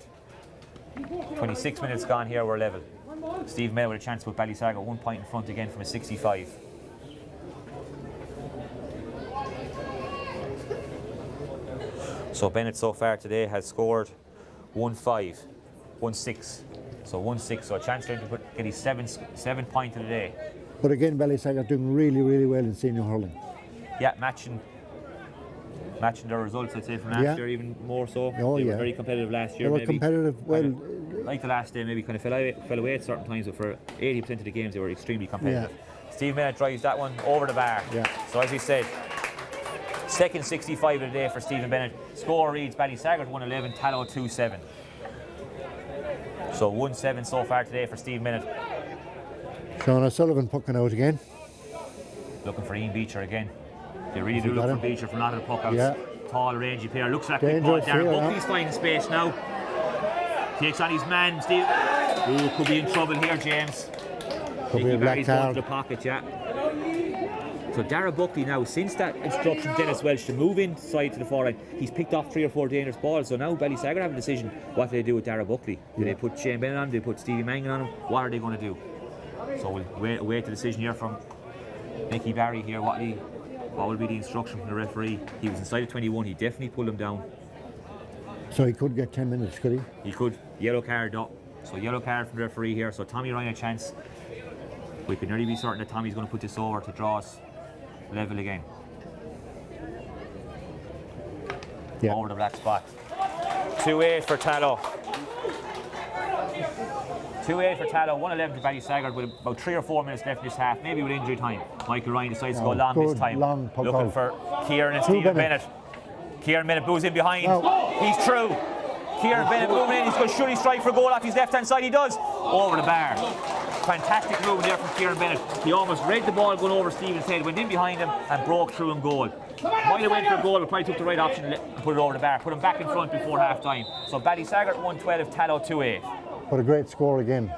Ballysaggart. 26 minutes gone here. We're level. Steve May with a chance to put Ballysaggart 1 point in front again from a 65. So Bennett so far today has scored 1-5, 1-6. So 1-6, so a chance for him to get his 7 point of the day. But again, Ballysaggart doing really, really well in senior hurling. Yeah, matching their results, I'd say, from last year, even more so. Oh, They yeah. were very competitive last year. They were maybe. competitive. Well, Like the last day, maybe kind of fell away at certain times, but for 80% of the games, they were extremely competitive. Steve Bennett drives that one over the bar. So as we said, second 65 of the day for Stephen Bennett. Score reads Ballysaggart 1-11, Tallow 2-7. So 1-7 so far today for Stephen Bennett. Sean O'Sullivan pucking out again. Looking for Ian Beecher again. They really do look for Beecher from a lot of the puck outs. Yeah. Tall, rangy player. Looks for that quick ball. Darren Buckley's finding space now. Takes on his man, Steve. Ooh, could be in trouble here, James. Could be a black Barry's going to card. the pocket, yeah. So Dara Buckley now, since that instruction Dennis Welsh to move inside to the far line, he's picked off 3 or 4 dangerous balls. So now Ballysaggart have a decision. What do they do with Dara Buckley? Do they put Shane Bennett on? Do they put Stevie Mangan on him? What are they going to do? So we'll wait the decision here from Nicky Barry here. What will be the instruction from the referee? He was inside of 21. He definitely pulled him down. So he could get 10 minutes, could he? He could. Yellow card up. So yellow card from the referee here. So Tommy Ryan a chance. We can nearly be certain that Tommy's going to put this over to draw us level again. Over the black spot. 2-8 for Tallow. 2-8 for Tallow, 1-11 to Ballysaggart with about 3 or 4 minutes left in this half, maybe with injury time. Michael Ryan decides to go long this time. Looking for Kieran and Stephen Bennett. Kieran Bennett moves in behind. He's through. Kieran Bennett moving in. He's going to shoot his strike for a goal off his left-hand side. He does. Over the bar. Fantastic move there from Kieran Bennett. He almost read the ball going over Stephen's head, went in behind him and broke through and goal. Might have went for a goal, but probably took the right option and put it over the bar. Put him back in front before half-time. So Ballysaggart 1-12, Tallow 2-8. What a great score again.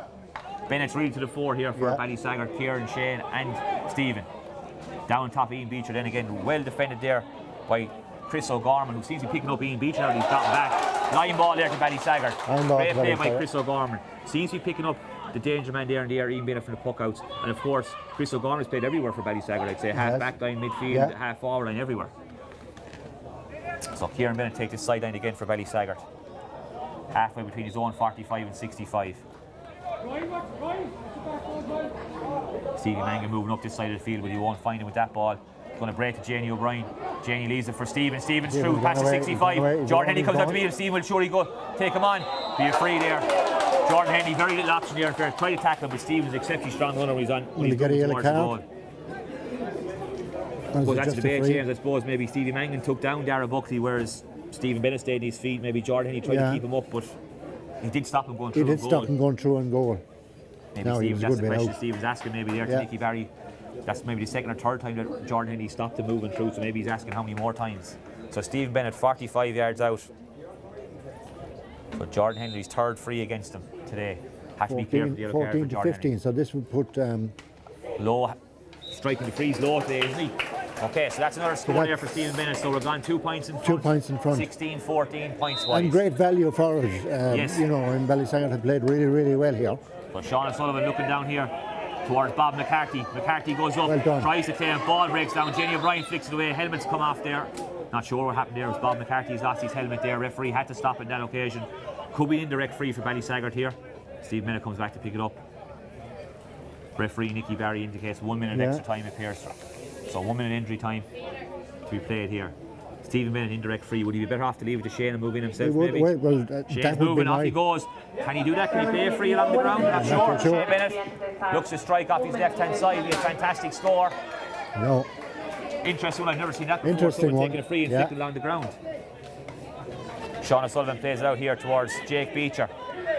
Bennett's really to the fore here for Ballysaggart, Kieran, Shane and Stephen. Down top Ian Beecher, then again well defended there by Chris O'Gorman, who seems to be picking up Ian Beecher now that he's gotten back. Line ball there to Ballysaggart. Great play by Chris O'Gorman. Seems to be picking up the danger man there in the air, Ian Bennett from the puck outs. And of course, Chris O'Gorman's played everywhere for Ballysaggart, I'd say. Half back line, midfield, half forward line, everywhere. So Kieran Bennett takes his sideline again for Ballysaggart. Halfway between his own 45 and 65. Stevie Mangan moving up this side of the field, but he won't find him with that ball. He's going to break to Janie O'Brien. Janie leaves it for Stephen. Stephen's through, past the 65. Jordan Henley comes out to meet him. Stephen will surely go take him on. Be a free there. Jordan Henley, very little option there. Try to tackle him, but Stephen's exceptionally strong runner. He's on. Will he get a yellow card? Well, that's the debate, James. I suppose maybe Stevie Mangan took down Dara Buckley, whereas Stephen Bennett stayed on his feet. Maybe Jordan Henley tried to keep him up, but he did stop him going through. He did stop him going through and goal. Maybe Stephen, that's the question Stephen's asking maybe there to Nicky Barry. That's maybe the second or third time that Jordan Henley stopped him moving through, so maybe he's asking how many more times. So Stephen Bennett 45 yards out. But Jordan Henry's third free against them today. Has to be careful. 14 to 15, so this would put... Low, striking the frees low today, isn't he? Okay, so that's another score there for Stephen Bennett. So we've gone 2 points in front. 2 points in front. 16, 14 points wise. And great value for us. Yes. You know, and Ballysaggart have played really, really well here. But Sean O'Sullivan looking down here towards Bob McCarthy. McCarthy goes up, Well tries to claim, ball breaks down. Jenny O'Brien flicks it away, helmets come off there. Not sure what happened there. It was Bob McCarthy's lost his helmet there. Referee had to stop at that occasion. Could be an indirect free for Ballysaggart here. Steve Bennett comes back to pick it up. Referee Nicky Barry indicates 1 minute extra time appears. So 1 minute injury time to be played here. Stephen Bennett indirect free. Would he be better off to leave it to Shane and move in himself maybe? Shane's moving, off he goes. Can he do that? Can he play a free along the ground? Not sure. Shane Bennett looks to strike off his left hand side. He has a fantastic score. No. Interesting one, I've never seen that before. Interesting one. Taking a free and flicking along the ground. Sean O'Sullivan plays it out here towards Jake Beecher.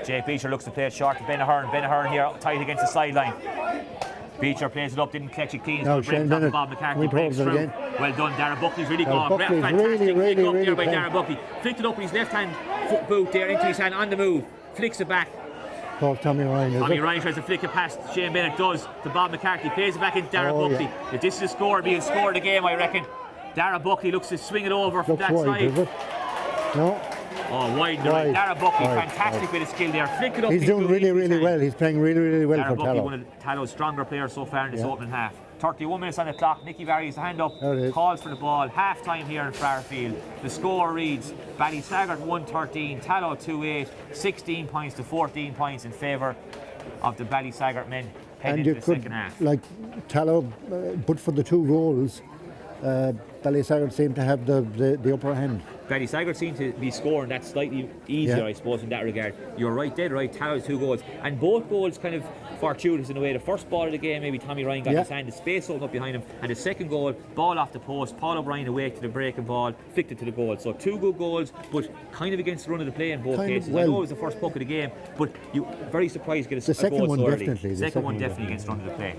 Jake Beecher looks to play it short to Ben Ahern. Ben Ahern here tight against the sideline. Beecher plays it up, didn't catch it clean. No, Shane Bennett. Bob McCarthy breaks through. Again. Well done, Darren Buckley's really gone. Buckley's Fantastic really pick up there by playing. Darren Buckley. Flicked it up with his left hand foot boot there into his hand on the move. Flicks it back. Tommy Ryan. Tommy Ryan tries to flick it past Shane Bennett, does to Bob McCarthy. Plays it back into Darren Buckley. Yeah. If this is a score, being scored the game, I reckon. Darren Buckley looks to swing it over from that wide, side. is it? No. Oh, wide. Darren Buckley, fantastic bit of skill there. Flick it up. He's doing really, really well. He's playing really, really well for Buckley, Tallow. one of Tallow's stronger players so far in this opening half. 31 minutes on the clock. Nicky Barry's hand up, calls for the ball. Half time here in Fraher Field. The score reads Ballysaggart 1-13, Tallow 2-8, 16 points to 14 points in favour of the Ballysaggart men heading into the second half. Like Tallow, but for the 2 goals, Ballysaggart seem to have the upper hand. Ballysaggart seem to be scoring that slightly easier, I suppose, in that regard. You're right, dead right. Tallow's 2 goals, and both goals kind of fortuitous in a way. The first ball of the game, maybe Tommy Ryan got his hand, the space opened up behind him, and the second goal, ball off the post, Paul O'Brien away to the breaking ball, flicked it to the goal. So 2 good goals, but kind of against the run of the play in both cases. I know it was the first puck of the game, but you very surprised to get a goal so early. The second one definitely against the run of the play.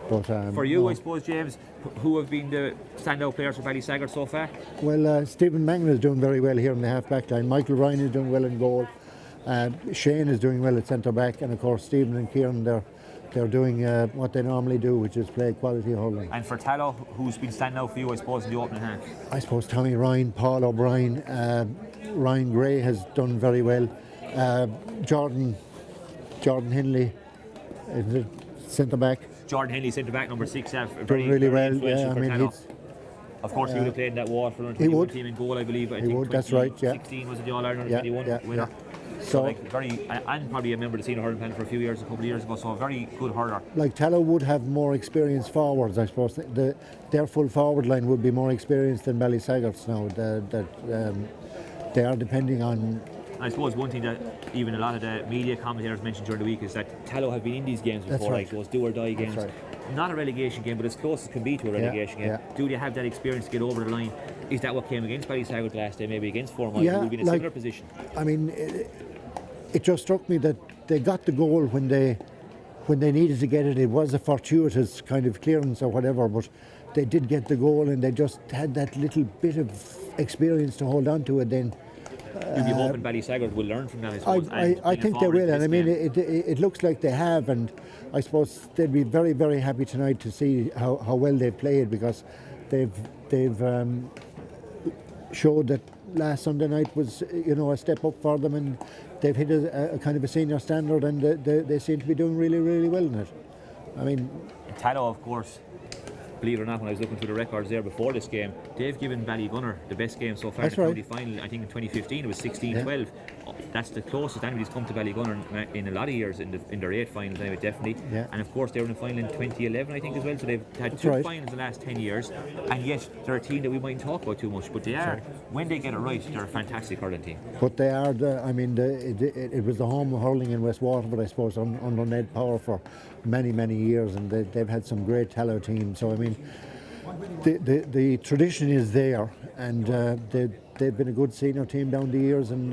But, for you, I suppose, James, who have been the standout players for Ballysaggart so far? Well, Stephen Magnan is doing very well here in the half-back line. Michael Ryan is doing well in goal. Shane is doing well at centre-back. And, of course, Stephen and Kieran, they're doing what they normally do, which is play quality hurling. And for Tallow, who's been standing out for you, I suppose, in the opening half? I suppose Tommy Ryan, Paul O'Brien, Ryan Gray has done very well. Jordan Henley is the centre-back. Jordan Henley, centre back, number 6, very really well. Yeah, I mean, of course, he would have played in that Waterford team in goal, I believe. I think that's right. Yeah. 16 was it the All Ireland 21 winner. So like and probably a member of the senior hurling panel for a couple of years ago. So a very good hurler. Like Tallow would have more experienced forwards, I suppose. Their full forward line would be more experienced than Ballysaggart's now. They are depending on. I suppose one thing that even a lot of the media commentators mentioned during the week is that Tallow have been in these games before, like those do or die games. Not a relegation game, but as close as can be to a relegation game. Do they have that experience to get over the line? Is that what came against Ballysaggart last day, maybe against Four Mile? We'll be in a similar position. I mean, it just struck me that they got the goal when they needed to get it. It was a fortuitous kind of clearance or whatever, but they did get the goal, and they just had that little bit of experience to hold on to it then. You'll be hoping Ballysaggart will learn from that, I suppose. I think they will, and I mean, it looks like they have, and I suppose they'd be very, very happy tonight to see how well they've played, because they've showed that last Sunday night was, a step up for them, and they've hit a kind of a senior standard, and they seem to be doing really, really well in it. I mean, Tallow, of course. Believe it or not, when I was looking through the records there before this game, they've given Ballygunner the best game so far in the county final. I think in 2015 it was 16-12. That's the closest anybody's come to Ballygunner in a lot of years in their 8 finals anyway, definitely. And of course they were in the final in 2011, I think, as well. So they've had 2 finals in the last 10 years, and yet they're a team that we mightn't talk about too much, but they are. When they get it right, they're a fantastic hurling team. But they are. It was the home of hurling in West Waterford, I suppose, under Ned Power for many, many years, and they've had some great Tallow teams. So I mean, the tradition is there, and they've been a good senior team down the years, and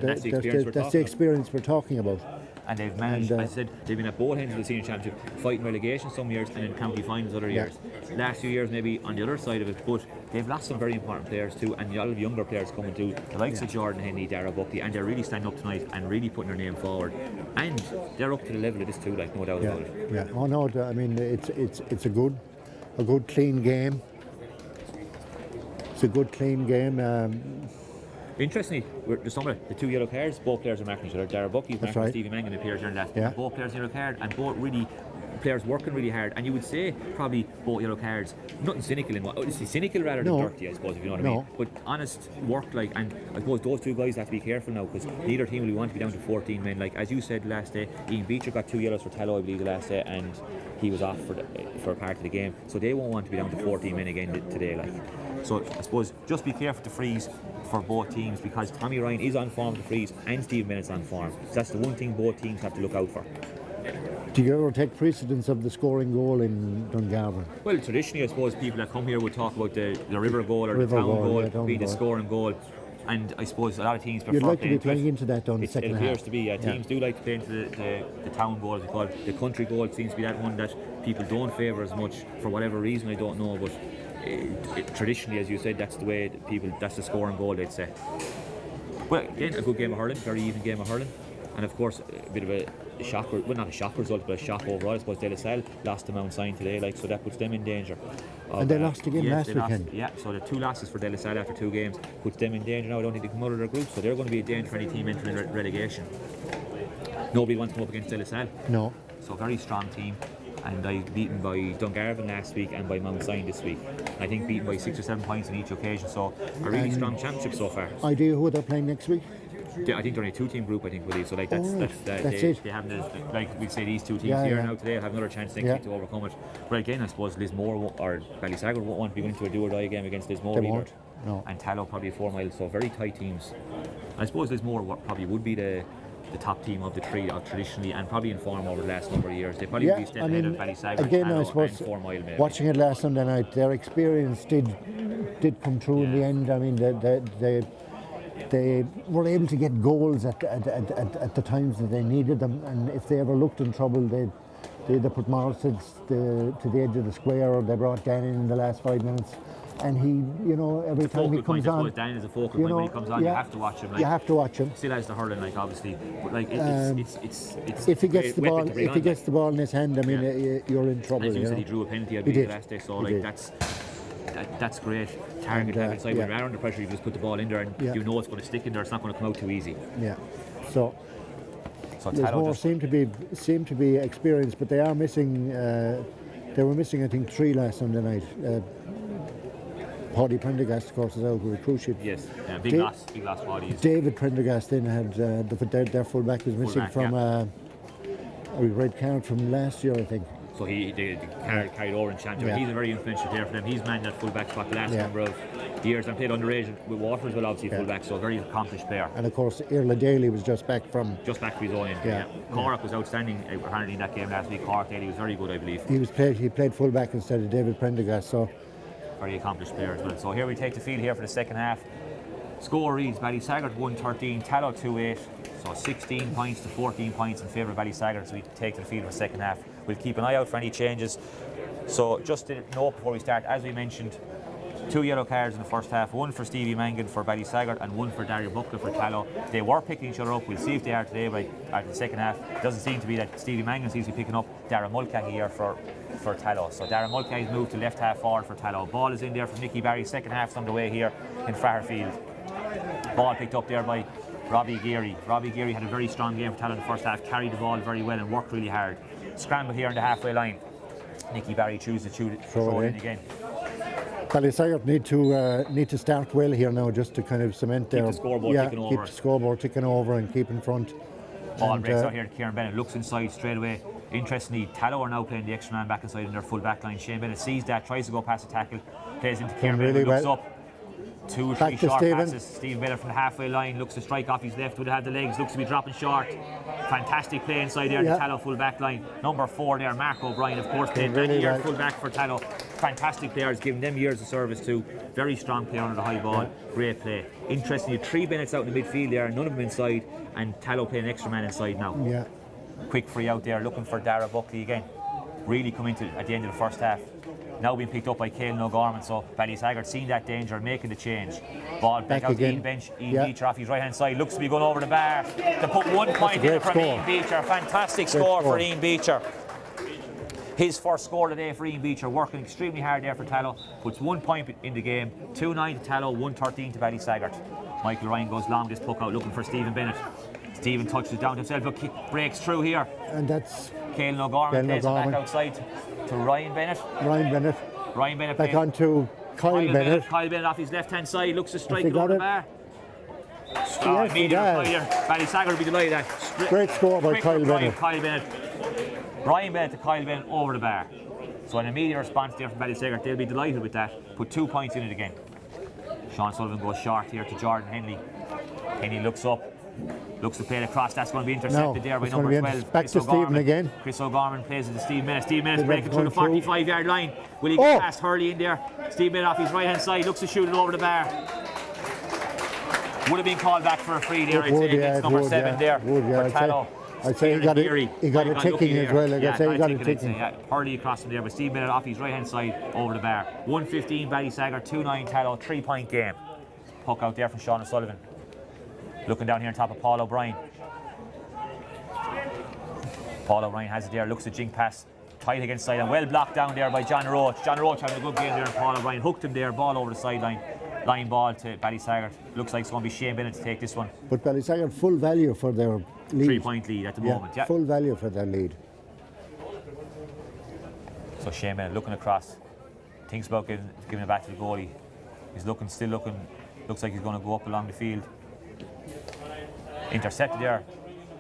that's the experience we're talking about. And they've managed, as I said, they've been at both ends of the senior championship, fighting relegation some years and in county finals other years. Last few years maybe on the other side of it, but they've lost some very important players too, and a lot of younger players coming through, the likes of Jordan Henley, Dara Buckley, and they're really standing up tonight and really putting their name forward. And they're up to the level of this too, like no doubt about it. Yeah. Oh no, I mean it's a good clean game. It's a good clean game. Interestingly, there's some of the 2 yellow cards, both players are marking each other. Dara Buckley's marking Stevie Mangan appears during that. Both players yellow card, and both really players working really hard. And you would say probably both yellow cards, nothing cynical in what, cynical rather than dirty, I suppose, if you know what I mean. But honest work, like, and I suppose those two guys have to be careful now, because neither team will want to be down to 14 men. Like as you said last day, Ian Beecher got 2 yellows for Tallow, I believe, the last day, and he was off for a part of the game. So they won't want to be down to 14 men again today, like. So I suppose just be careful to freeze for both teams, because Tommy Ryan is on form to freeze and Stephen Bennett's on form. So that's the one thing both teams have to look out for. Do you ever take precedence of the scoring goal in Dungarvan? Well, traditionally I suppose people that come here would talk about the river goal or the town goal being the scoring goal. And I suppose a lot of teams prefer. You'd like to be playing into that down the second half. It appears to be, teams do like to play into the town goal, as we call it. The country goal seems to be that one that people don't favour as much for whatever reason, I don't know, but traditionally, as you said, that's the way that's the scoring goal, they'd say. Well, again, a good game of hurling, very even game of hurling. And of course, a bit of a shock, well, not a shock result, but a shock overall. I suppose De La Salle lost to Mount Sion today, like, so that puts them in danger. And they lost again last weekend. So the 2 losses for De La Salle after 2 games puts them in danger now. I don't think they can come out of their group, so they're going to be a danger for any team entering relegation. Nobody wants to come up against De La Salle. No. So very strong team. And I beaten by Dungarvan last week and by Mount Sion this week. I think beaten by 6 or 7 points in each occasion, so a really strong championship so far. Idea who they're playing next week? I think they're only a 2-team group, I think, with these. So like that's it. They have like we say, these 2 teams here now today have another chance next week to overcome it. But again, I suppose Lismore or Ballysaggart won't want to be going to a do or die game against Lismore either. Won't. No. And Tallow probably 4 miles, so very tight teams. I suppose Lismore probably would be the top team of the 3 traditionally, and probably in form over the last number of years. They probably would be a step ahead of Ballysaggart, again, Tallow, I suppose, and 4 Mile maybe. Watching it last Sunday night, their experience did come through in the end. I mean, they were able to get goals at the times that they needed them, and if they ever looked in trouble, they put Morris to the edge of the square, or they brought Dan in the last 5 minutes. And he, every time he comes on, Dan is a focal point when he comes on. You have to watch him. Like, you have to watch him. Still has the hurling, like, obviously, but like it's if he gets the ball, gets the ball in his hand, I mean, you're in trouble. As you said, he drew a penalty, I believe, last day. So like that's great. Target have inside when you're under pressure. You just put the ball in there, and you know it's going to stick in there. It's not going to come out too easy. Yeah. So Lismore seem to be experienced, but they are missing. They were missing, I think, 3 last Sunday night. Paddy Prendergast, of course, is out with a cruise ship. Yes, big loss, Paddy. David Prendergast then had their full-back was missing from a red card from last year, I think. So he carried over in championship. Yeah. He's a very influential player for them. He's manned that full-back spot the last number of years and played underage with Waterford as well, obviously full-back, so a very accomplished player. And of course, Irla Daly was just back from his own end. Yeah. Cork was outstanding apparently in that game last week. Cork Daly was very good, I believe. He played full-back instead of David Prendergast, so very accomplished player as well. So here we take the field here for the second half. Score reads Ballysaggart 1-13, Tallow 2-8. So 16 points to 14 points in favour of Ballysaggart as we take to the field for the second half. We'll keep an eye out for any changes. So just to note before we start, as we mentioned, 2 yellow cards in the first half, 1 for Stevie Mangan for Ballysaggart and 1 for Daria Buckler for Tallow. They were picking each other up. We'll see if they are today by the second half. It doesn't seem to be that Stevie Mangan seems to be picking up Dara Mulcahy here for Tallow. So Dara Mulcahy's moved to left half forward for Tallow. Ball is in there from Nicky Barry. Second half's underway here in Fraher field. Ball picked up there by Robbie Geary. Robbie Geary had a very strong game for Tallow in the first half, carried the ball very well and worked really hard. Scramble here on the halfway line. Nicky Barry chooses to throw it in again. Ballysaggart need to start well here now, just to kind of cement their keep the scoreboard ticking over and keep in front. Ball breaks out here to Kieran Bennett, looks inside straight away. Interestingly, Tallow are now playing the extra man back inside in their full back line. Shane Bennett sees that, tries to go past the tackle, plays into Kieran Bennett, looks up. 2 or 3 short passes. Stephen Bennett from the halfway line looks to strike off his left, would have the legs, looks to be dropping short. Fantastic play inside there in the Tallow full back line. Number 4 there, Mark O'Brien, of course, played many years full back for Tallow. Fantastic players, giving them years of service too. Very strong player under the high ball, great play. Interestingly, 3 Bennetts out in the midfield there, none of them inside, and Tallow playing extra man inside now. Yeah. Quick free out there, looking for Dara Buckley again. Really come into at the end of the first half. Now being picked up by Caelan O'Gorman, so Ballysaggart seeing that danger, making the change. Ball back out to Ian Bench. Ian Beecher off his right hand side, looks to be going over the bar. To put 1 point in from Ian Beecher. Fantastic score for Ian Beecher. His first score today for Ian Beecher, working extremely hard there for Tallow. Puts 1 point in the game. 2-9 to Tallow, 1-13 to Ballysaggart. Michael Ryan goes long this puck out, looking for Stephen Bennett. Stephen touches down to himself, but breaks through here. And that's Caelan O'Gorman plays it back outside to Ryan Bennett. Ryan Bennett back on to Kyle Bennett. Kyle Bennett off his left hand side, looks to strike it over the bar. Ballysaggart will be delighted at that. Great score by Kyle Bennett. Ryan Bennett to Kyle Bennett over the bar. So an immediate response there from Ballysaggart. They'll be delighted with that. Put 2 points in it again. Sean Sullivan goes short here to Jordan Henley. Henley looks up. Looks to play it across. That's going to be intercepted there by number 12. Back to Stephen again. Chris O'Gorman plays it to Steve Bennett. Steve Bennett's breaking through the 45-yard line. Will he get past Hurley in there? Steve Bennett off his right hand side. Looks to shoot it over the bar. Would have been called back for a free there. I'd say against number 7 there for Tallow. I'd say he got a ticking as well. I'd say he got a ticking. Hurley across from there, but Steve Bennett off his right hand side over the bar. 1-15 Ballysaggart, 2-9 Tallow, 3 point game. Puck out there from Sean O'Sullivan. Looking down here on top of Paul O'Brien. Paul O'Brien has it there, looks at jink pass. Tight against side and well blocked down there by John Roach. John Roach having a good game there, and Paul O'Brien hooked him there, ball over the sideline. Line ball to Ballysaggart. Looks like it's going to be Shane Bennett to take this one. But Ballysaggart full value for their lead. 3 point lead at the moment. Yeah. Full value for their lead. So Shane Bennett looking across. Thinks about giving it back to the goalie. He's still looking. Looks like he's going to go up along the field. Intercepted there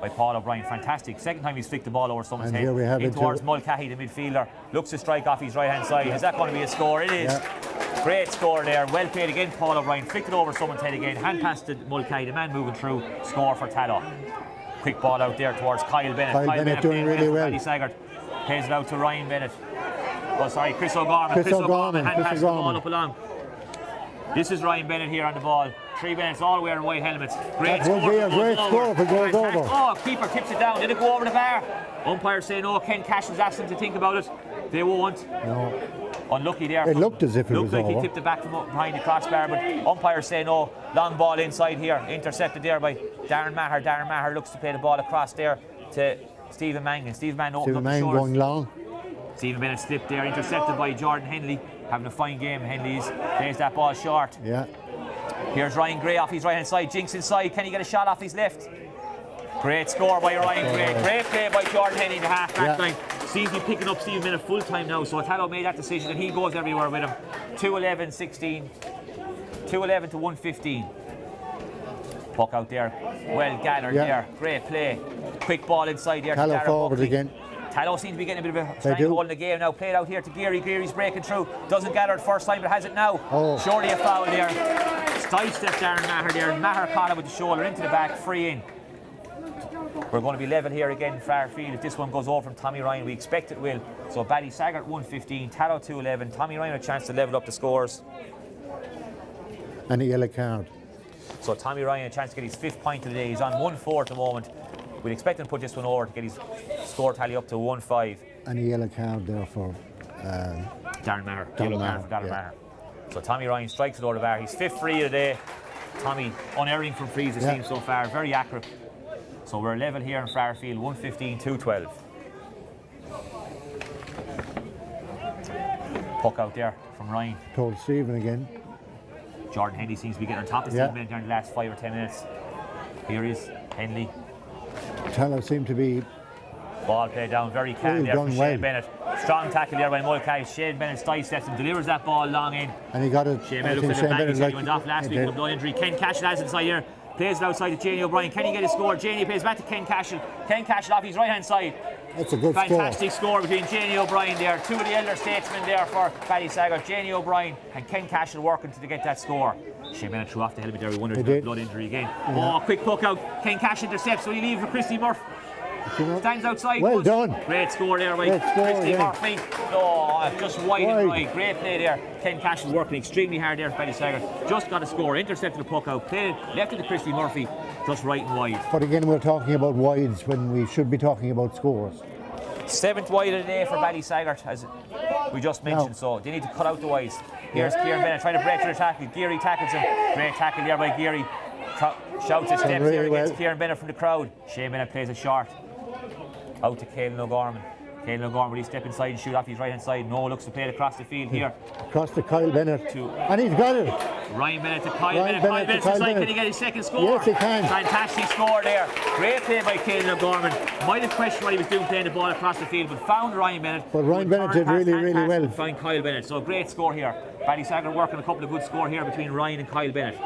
by Paul O'Brien. Fantastic. Second time he's flicked the ball over someone's head. In towards Mulcahy, the midfielder. Looks to strike off his right hand side. Is that going to be a score? It is. Great score there. Well played again, Paul O'Brien. Flicked it over someone's head again. Hand pass to Mulcahy, the man moving through. Score for Tallow. Quick ball out there towards Kyle Bennett. Kyle Bennett doing really well. Ballysaggart plays it out to Ryan Bennett. Oh, sorry, Chris O'Gorman. Chris O'Gorman. Hand pass the ball up along. This is Ryan Bennett here on the ball. 3 Bennetts all wearing white helmets. Great score. That would be a great score if it goes over. Oh, keeper tips it down. Did it go over the bar? Umpire say no. Ken Cash was asking them to think about it. They won't. No. Unlucky there. It looked as if it was over. Looked like he tipped it back from up behind the crossbar, but umpires say no. Long ball inside here. Intercepted there by Darren Maher. Darren Maher looks to play the ball across there to Stephen Mangan. Stephen Mangan opened up the shoulders. Going long. Stephen Bennett slipped there. Intercepted by Jordan Henley. Having a fine game. Henley's plays that ball short. Yeah. Here's Ryan Gray off his right hand side. Jinks inside. Can he get a shot off his left? Great score by Ryan Gray. Great play by Jordan Henley in the half back line. Seems to be picking up Stephen Bennett full time now. So Tallow made that decision and he goes everywhere with him. 2-11-16. 2-11 to 1-15. Puck out there. Well gathered there. Great play. Quick ball inside there. Tallow forward again. Tallow seems to be getting a bit of a stranglehold in the game now. Played out here to Geary. Geary's breaking through. Doesn't gather it first time, but has it now. Surely a foul there. Sidestep Darren Maher there. Maher caught it with the shoulder into the back. Free in. We're going to be level here again in Fraher Field. If this one goes over from Tommy Ryan, we expect it will. So Ballysaggart 1-15, Tallow 2-11. Tommy Ryan a chance to level up the scores. And a yellow card. So Tommy Ryan a chance to get his 5th point of the day. He's on 1-4 at the moment. We'd expect him to put this one over to get his score tally up to 1-5. And a yellow card there for Darren Maher. Yellow card for Darren Maher. So Tommy Ryan strikes it over the bar. He's 5th free of the day. Tommy unerring from frees it seems so far. Very accurate. So we're level here in Fraher Field, 1-15, 2-12. Puck out there from Ryan. Told Stephen again. Jordan Henley seems to be getting on top of Stephen Bennett during the last 5 or 10 minutes. Here is Henley. Tallow seemed to be... Ball played down very calm there from Shane Bennett. Strong tackle there by Mulcahy. Shane Bennett sidesteps and delivers that ball long in. And he got it. Shane Bennett looks at the back. He said he went off last week with a blood injury. Ken Cashel has it inside here. Plays it outside to Janie O'Brien. Can he get a score? Janie plays back to Ken Cashel. Ken Cashel off his right hand side. That's a good fantastic score between Janie O'Brien there. 2 of the elder statesmen there for Ballysaggart. Janie O'Brien and Ken Cashel working to get that score. Shane Bennett threw off the helmet there. We wondered if blood injury again. Oh, quick puck out. Ken Cashel intercepts. So he leaves for Christy Murphy. Stands outside. Well done. Great score there by Great score, Christy yeah. Murphy. Oh, just wide and right. Great play there. Ken Cash is working extremely hard there for Ballysaggart. Just got a score, intercepted the puck out, played left it to Christy Murphy, just right and wide. But again, we're talking about wides when we should be talking about scores. 7th wide of the day for Ballysaggart, as we just mentioned, so they need to cut out the wides. Here's Kieran Bennett trying to break to the tackle. Geary tackles him. Great tackle there by Geary. Shouts his steps there against Kieran Bennett from the crowd. Shane Bennett plays it short. Out to Caelan O'Gorman. Caelan O'Gorman, will he step inside and shoot off his right hand side? No, looks to play it across the field here. Across to Kyle Bennett. And he's got it. Ryan Bennett to Kyle Bennett. Kyle Bennett's inside. Can he get his second score? Yes, he can. Fantastic score there. Great play by Caelan O'Gorman. Might have questioned what he was doing playing the ball across the field, but found Ryan Bennett. But Ryan Bennett did really well. Find Kyle Bennett. So great score here. Ballysaggart working a couple of good score here between Ryan and Kyle Bennett.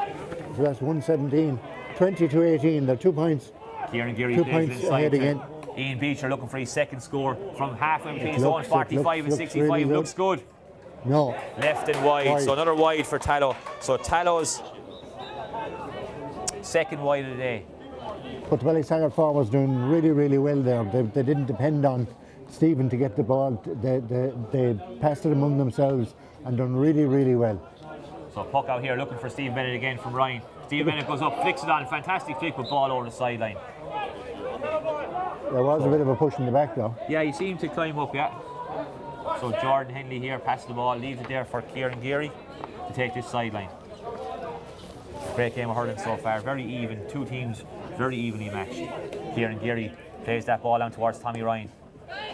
So that's 117. 20-18. They're 2 points. Kieran Geary 2 plays points inside ahead again. Ian Beecher looking for his second score from halfway between his own 45 and 65. Really looks good. No. Left and wide. So another wide for Tallow. So Tallow's second wide of the day. But the Ballysaggart forwards doing really well there. They didn't depend on Stephen to get the ball. They passed it among themselves and done really well. So puck out here looking for Stephen Bennett again from Ryan. Stephen Bennett goes up, flicks it on. Fantastic flick with ball over the sideline. There was a bit of a push in the back though. Yeah, he seemed to climb up, yeah. So Jordan Henley here passes the ball, leaves it there for Kieran Geary to take this sideline. Great game of hurling so far, very even. Two teams very evenly matched. Kieran Geary plays that ball down towards Tommy Ryan.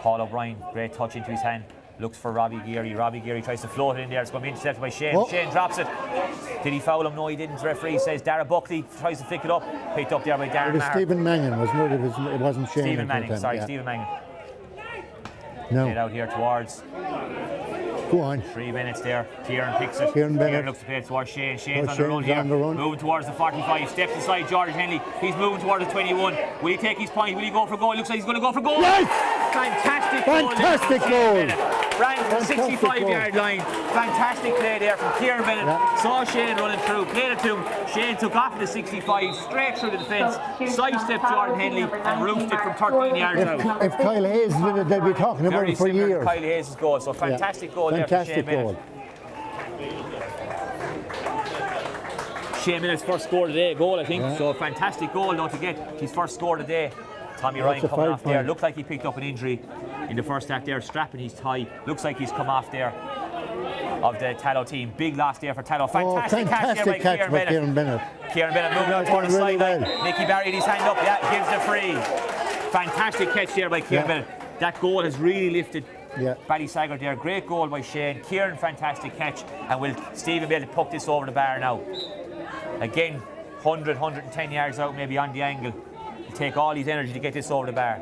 Paul O'Brien, great touch into his hand. Looks for Robbie Geary. Robbie Geary tries to float it in there. It's going to be intercepted by Shane. Oh. Shane drops it. Did he foul him? No, he didn't. The referee says Dara Buckley tries to flick it up. Picked up there by Darren It was Maher. Stephen Mangan, wasn't it? It wasn't Shane. Stephen Manning, sorry, yeah. Stephen Manning. No. Get out here towards. Go on. 3 minutes there. Kieran picks it. Kieran Bennett. Kieran looks to play it towards Shane. Shane's on the Shane's run here. on the run. Moving towards the 45. Steps aside Jordan Henley. He's moving towards the 21. Will he take his point? Will he go for goal? Looks like he's going to go for goal. Yes! Fantastic goal. Fantastic goal. Ran from the 65-yard line. Fantastic play there from Kieran Bennett. Yeah. Saw Shane running through. Played it to him. Shane took off the 65. Straight through the defence. Sidestepped Jordan Henley and roofed it from 13 yards out. If Kyle Hayes did it, they'd be talking about it for Very similar years. to Kyle Hayes' goal. So fantastic goal there from Shane Fantastic Bennett. goal. Shane Bennett's first score of the day, goal I think. Yeah. So fantastic goal though to get his first score of the day. Tommy Ryan coming off there. Looks like he picked up an injury in the first act there, strapping his tie. Looks like he's come off there of the Tallow team. Big loss there for Tallow. Fantastic catch there by Kieran Bennett. Kieran Bennett moving out towards the sideline. Nicky Barry his hand up, yeah, gives the free. Fantastic catch there by Kieran Bennett. That goal has really lifted Ballysaggart there. Great goal by Shane. Kieran, fantastic catch. And will Stephen be able to puck this over the bar now? Again, 100, 110 yards out maybe on the angle. He'll take all his energy to get this over the bar.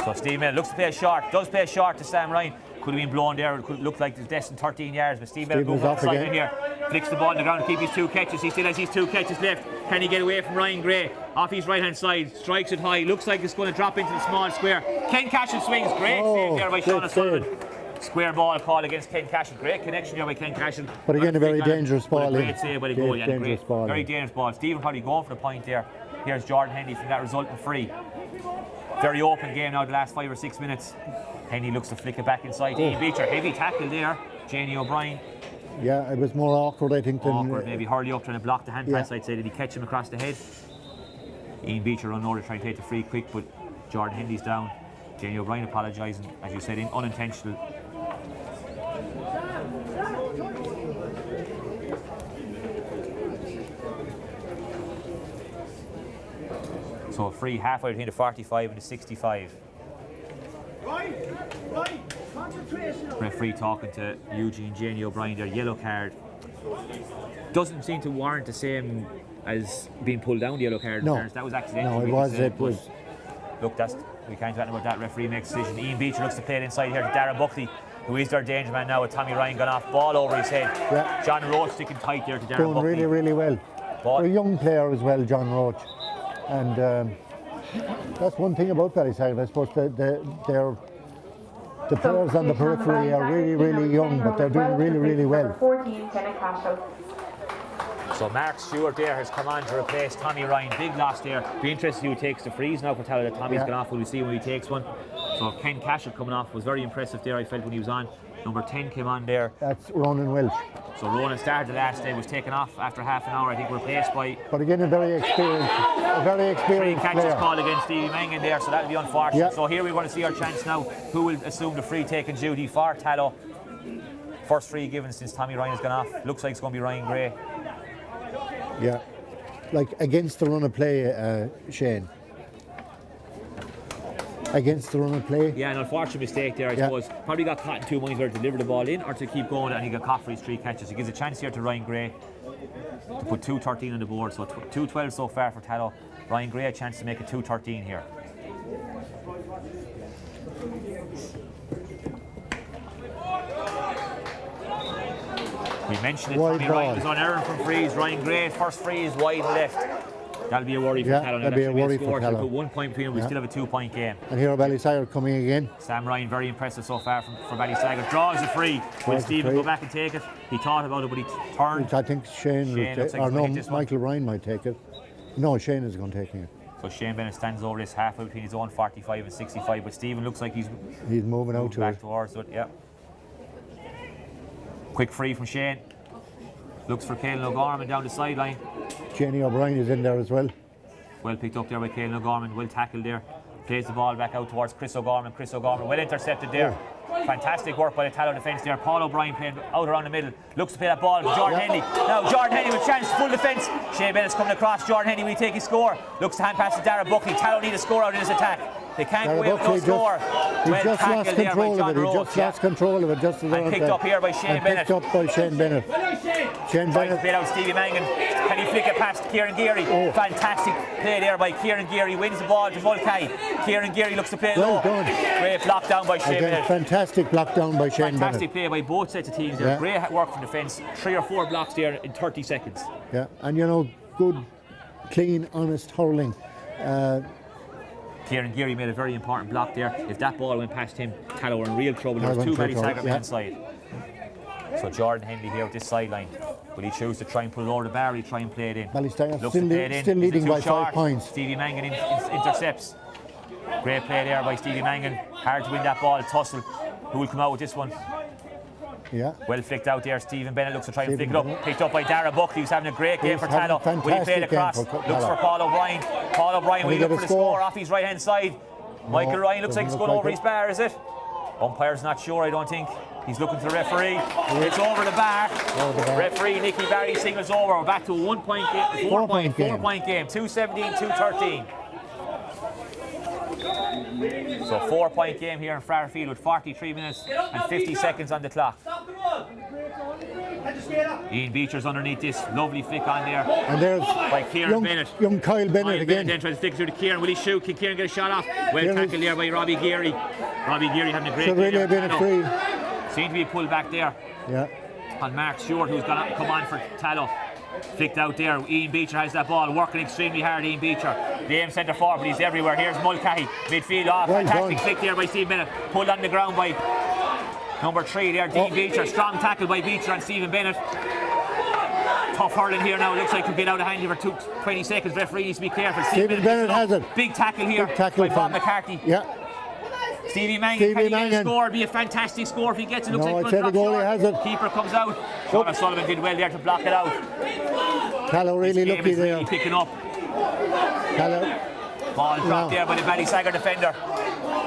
So Stephen Bennett looks to play a short, does play a short to Sam Ryan. Could have been blown there, it could look like it's destined 13 yards, but Stephen Bennett goes off side in here. Flicks the ball on the ground to keep his 2 catches. He still has his 2 catches left. Can he get away from Ryan Gray? Off his right hand side, strikes it high. Looks like it's going to drop into the small square. Ken Cashin swings, great save there by Sean O'Sullivan. Square ball call against Ken Cashin. Great connection there by Ken Cashin. But again, a very dangerous ball. Great save by the goal. Very dangerous ball. Stephen probably going for the point there. Here's Jordan Henley from that resulting free. Very open game now the last 5 or 6 minutes. Henley looks to flick it back inside to Ian Beecher. Heavy tackle there. Janie O'Brien. Yeah, it was more awkward, I think, than... Awkward, maybe Hurley up trying to block the hand pass, I'd say. Did he catch him across the head? Ian Beecher run over to try and take the free quick, but Jordan Henley's down. Janie O'Brien apologising, as you said, unintentional. So a free halfway between the 45 and the 65. Referee talking to Eugene Janie O'Brien there, yellow card. Doesn't seem to warrant the same as being pulled down the yellow card. No. That was accidental. No, it was. Look, we can't do anything about that. Referee makes a decision. Ian Beecher looks to play it inside here to Darren Buckley, who is their danger man now with Tommy Ryan gone off. Ball over his head. Yeah. John Roach sticking tight there to Darren Buckley. Doing really well. For a young player as well, John Roach. And that's one thing about Ballysaggart, I suppose. The players on the periphery are really young, but they're doing really well. So Mark Stewart there has come on to replace Tommy Ryan. Big loss there. Be interested who takes the freeze now for Tallow. That Tommy's gone off. We'll see when he takes one. So Ken Cashel coming off was very impressive there, I felt, when he was on. Number 10 came on there. That's Ronan Welsh. So Ronan started the last day, was taken off after half an hour, I think, replaced by... But again, a very experienced Three catches player. called against Stevie Mangan there, so that'll be unfortunate. So here we're going to see our chance now. Who will assume the free taking duty for Tallow? First free given since Tommy Ryan has gone off. Looks like it's going to be Ryan Gray. Yeah, like against the run of play, Shane. Against the run of play. Yeah, an unfortunate mistake there, I suppose. Probably got caught in two minds whether to deliver the ball in or to keep going, and he got caught for his three catches. He gives a chance here to Ryan Gray to put 2-13 on the board. So 2-12 so far for Tallow. Ryan Gray a chance to make it 2-13 here. We mentioned it, Tommy Ryan was on errand from frees. Ryan Gray, first free is wide left. That'll be a worry for Tallow. That'll be a worry for Tallow. Put 1 point between them, we still have a 2-point game. And here Ballysaggart coming again. Sam Ryan, very impressive so far for Ballysaggart. Draws a free. Will Stephen go back and take it? He thought about it, but he turned. I think Shane will take it. Or no, Michael Ryan might take it. No, Shane is going to take it. So Shane Bennett stands over this halfway between his own 45 and 65, but Stephen looks like he's moving out to back it. towards it. Yeah. Quick free from Shane. Looks for Caelan O'Gorman down the sideline. Jenny O'Brien is in there as well. Well picked up there by Caelan O'Gorman. Well tackled there. Plays the ball back out towards Chris O'Gorman. Chris O'Gorman well intercepted there. Fantastic work by the Tallow defence there. Paul O'Brien playing out around the middle. Looks to play that ball. Jordan Henley. Now Jordan Henley with a chance. Full defence. Shane Bennett's coming across. Jordan Henley will take his score. Looks to hand pass to Dara Buckley. Tallow need a score out in his attack. They can't go away with no score. He just lost control of it. He just lost control of it. Just as and picked up here by Shane Bennett. Picked up by Shane Bennett. Shane Bennett played out Stevie Mangan. Can he flick it past Kieran Geary? Fantastic play there by Kieran Geary. Wins the ball to Mulcahy. Kieran Geary looks to play low. Great block down by Shane Bennett. Fantastic block down by Shane Bennett. Fantastic play by both sets of teams there. Great work from defence. 3 or 4 blocks there in 30 seconds. Yeah, and you know, good, clean, honest hurling. Kieran Geary made a very important block there. If that ball went past him, Tallow were in real trouble. There was 2 Ballysaggart men inside. So Jordan Henley here with this sideline. Will he choose to try and put it over the bar? Will he try and play it in? Ballysaggart still leading by 5 points. Stevie Mangan intercepts. Great play there by Stevie Mangan. Hard to win that ball. Tussle. Who will come out with this one? Yeah. Well flicked out there. Stephen Bennett looks to try and flick it up. Picked up by Dara Buckley, who's having a great game for Tallow. Will he play it across? Looks for Paul O'Brien. Paul O'Brien will look for the score off his right hand side. Michael Ryan looks like it's going over his bar, is it? Umpire's not sure, I don't think. He's looking to the referee. It's over the bar. Referee Nicky Barry signals over. We're back to a 1 point game, 4 point game. 2-17, 2-13. So 4 point game here in Fraher Field with 43 minutes and 50 seconds on the clock. Ian Beecher's underneath this. Lovely flick on there. And there's by Kieran Bennett. Young Kyle Bennett again. Then tries to flick through to Kieran. Will he shoot? Can Kieran get a shot off? Well tackled there by Robbie Geary. Robbie Geary having a great game. Really been a free. Seemed to be pulled back there. Yeah. On Mark Stewart, who's gonna come on for Tallow. Flicked out there. Ian Beecher has that ball, working extremely hard. Ian Beecher, the aim centre forward, but he's everywhere. Here's Mulcahy, midfield off. Fantastic flick there by Steve Bennett. Pulled on the ground by number 3 there, Dean Beecher. Strong tackle by Beecher and Stephen Bennett. Tough hurling here now. It looks like it could get out of hand for 20 seconds. Referee needs to be careful. Stephen Bennett has it. Big tackle here by Bob McCarthy. Yeah. Stevie Mangan, can he get a score? It'd be a fantastic score if he gets it. Looks like the goalie has it. Keeper comes out. Sean O'Sullivan did well there to block it out. Tallow really lucky there. Really picking up. Tallow. Ball dropped there by the Ballysaggart defender.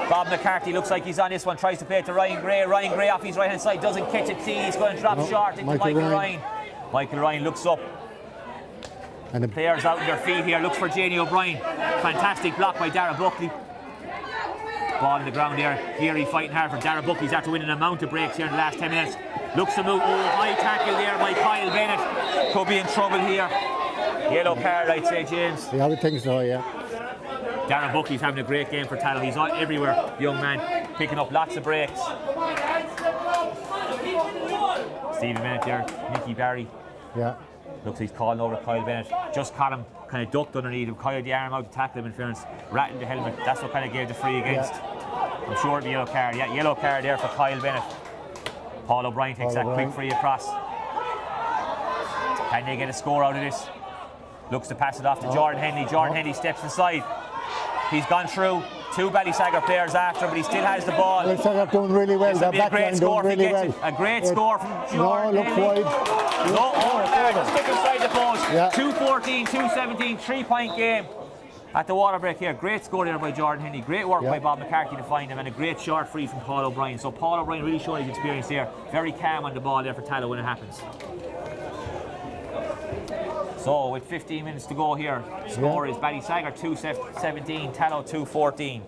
Bob McCarthy looks like he's on this one. Tries to play it to Ryan Gray. Ryan Gray off his right hand side. Doesn't catch it. He's going to drop short into Michael Ryan. Michael Ryan looks up. And the players out on their feet here. Looks for Janie O'Brien. Fantastic block by Dara Buckley. Ball on the ground there. Geary fighting hard for Dara Buckley. He's after winning an amount of breaks here in the last 10 minutes. Looks to move. Oh, high tackle there by Kyle Bennett. Could be in trouble here. Yellow card, I'd say, James. Yeah, I would think so, yeah. Dara Buckley's having a great game for Tallow. He's everywhere, young man. Picking up lots of breaks. Stephen Bennett there. Nicky Barry. Yeah. Looks like he's calling over Kyle Bennett. Just caught him, kind of ducked underneath him. Kyle the arm out to tackle him in fairness. Rattled the helmet. That's what kind of gave the free against. I'm sure it'll be yellow card. Yeah, yellow card there for Kyle Bennett. Paul O'Brien takes that quick free across. Can they get a score out of this? Looks to pass it off to Jordan Henley. Jordan Henley steps inside. He's gone through 2 Ballysaggart players after, but he still has the ball. Ballysaggart doing really well. This will be a great score if he gets it. A great score from Jordan looks Henley. wide. Stick inside the post. Yeah. 2-14, 2-17, 3-point game at the water break here. Great score there by Jordan Henley. Great work by Bob McCarthy to find him, and a great short free from Paul O'Brien. So Paul O'Brien really showing his experience there. Very calm on the ball there for Tallow when it happens. So with 15 minutes to go here, score is Ballysaggart 2-17, Tallow 2-14.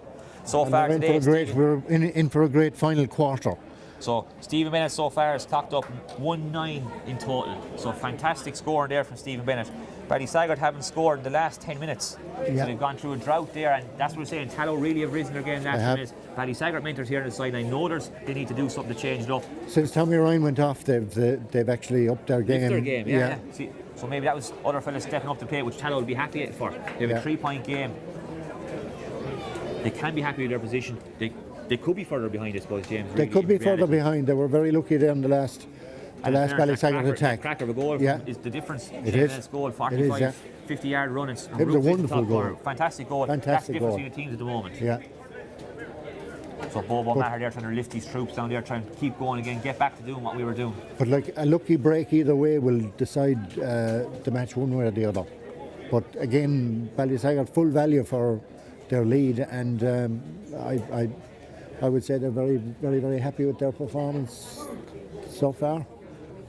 So and far today, we're in for a great final quarter. So Stephen Bennett so far has clocked up 1-9 in total. So fantastic score there from Stephen Bennett. Ballysaggart haven't scored in the last 10 minutes. So they've gone through a drought there, and that's what we're saying. Tallow really have risen their game in the last 10 minutes. Ballysaggart mentors here on the sideline know they need to do something to change it up. Since Tommy Ryan went off, they've actually upped their game. Upped their game, yeah. See, so maybe that was other fellas stepping up to play, which Tallow will be happy for. They have a 3-point game. They can be happy with their position. They could be further behind, I suppose, James. They could be further behind. They were very lucky there in the last Ballysaggart attack. Cracker of a goal is the difference. It is. Goal, 45, 50-yard run. It was a wonderful goal. Fantastic goal. That's the difference between the teams at the moment. Yeah. So Bobo Maher there trying to lift these troops down there, trying to keep going again, get back to doing what we were doing. But like a lucky break either way will decide the match one way or the other. But again, Ballysaggart full value for their lead, and I would say they're very, very, very happy with their performance so far.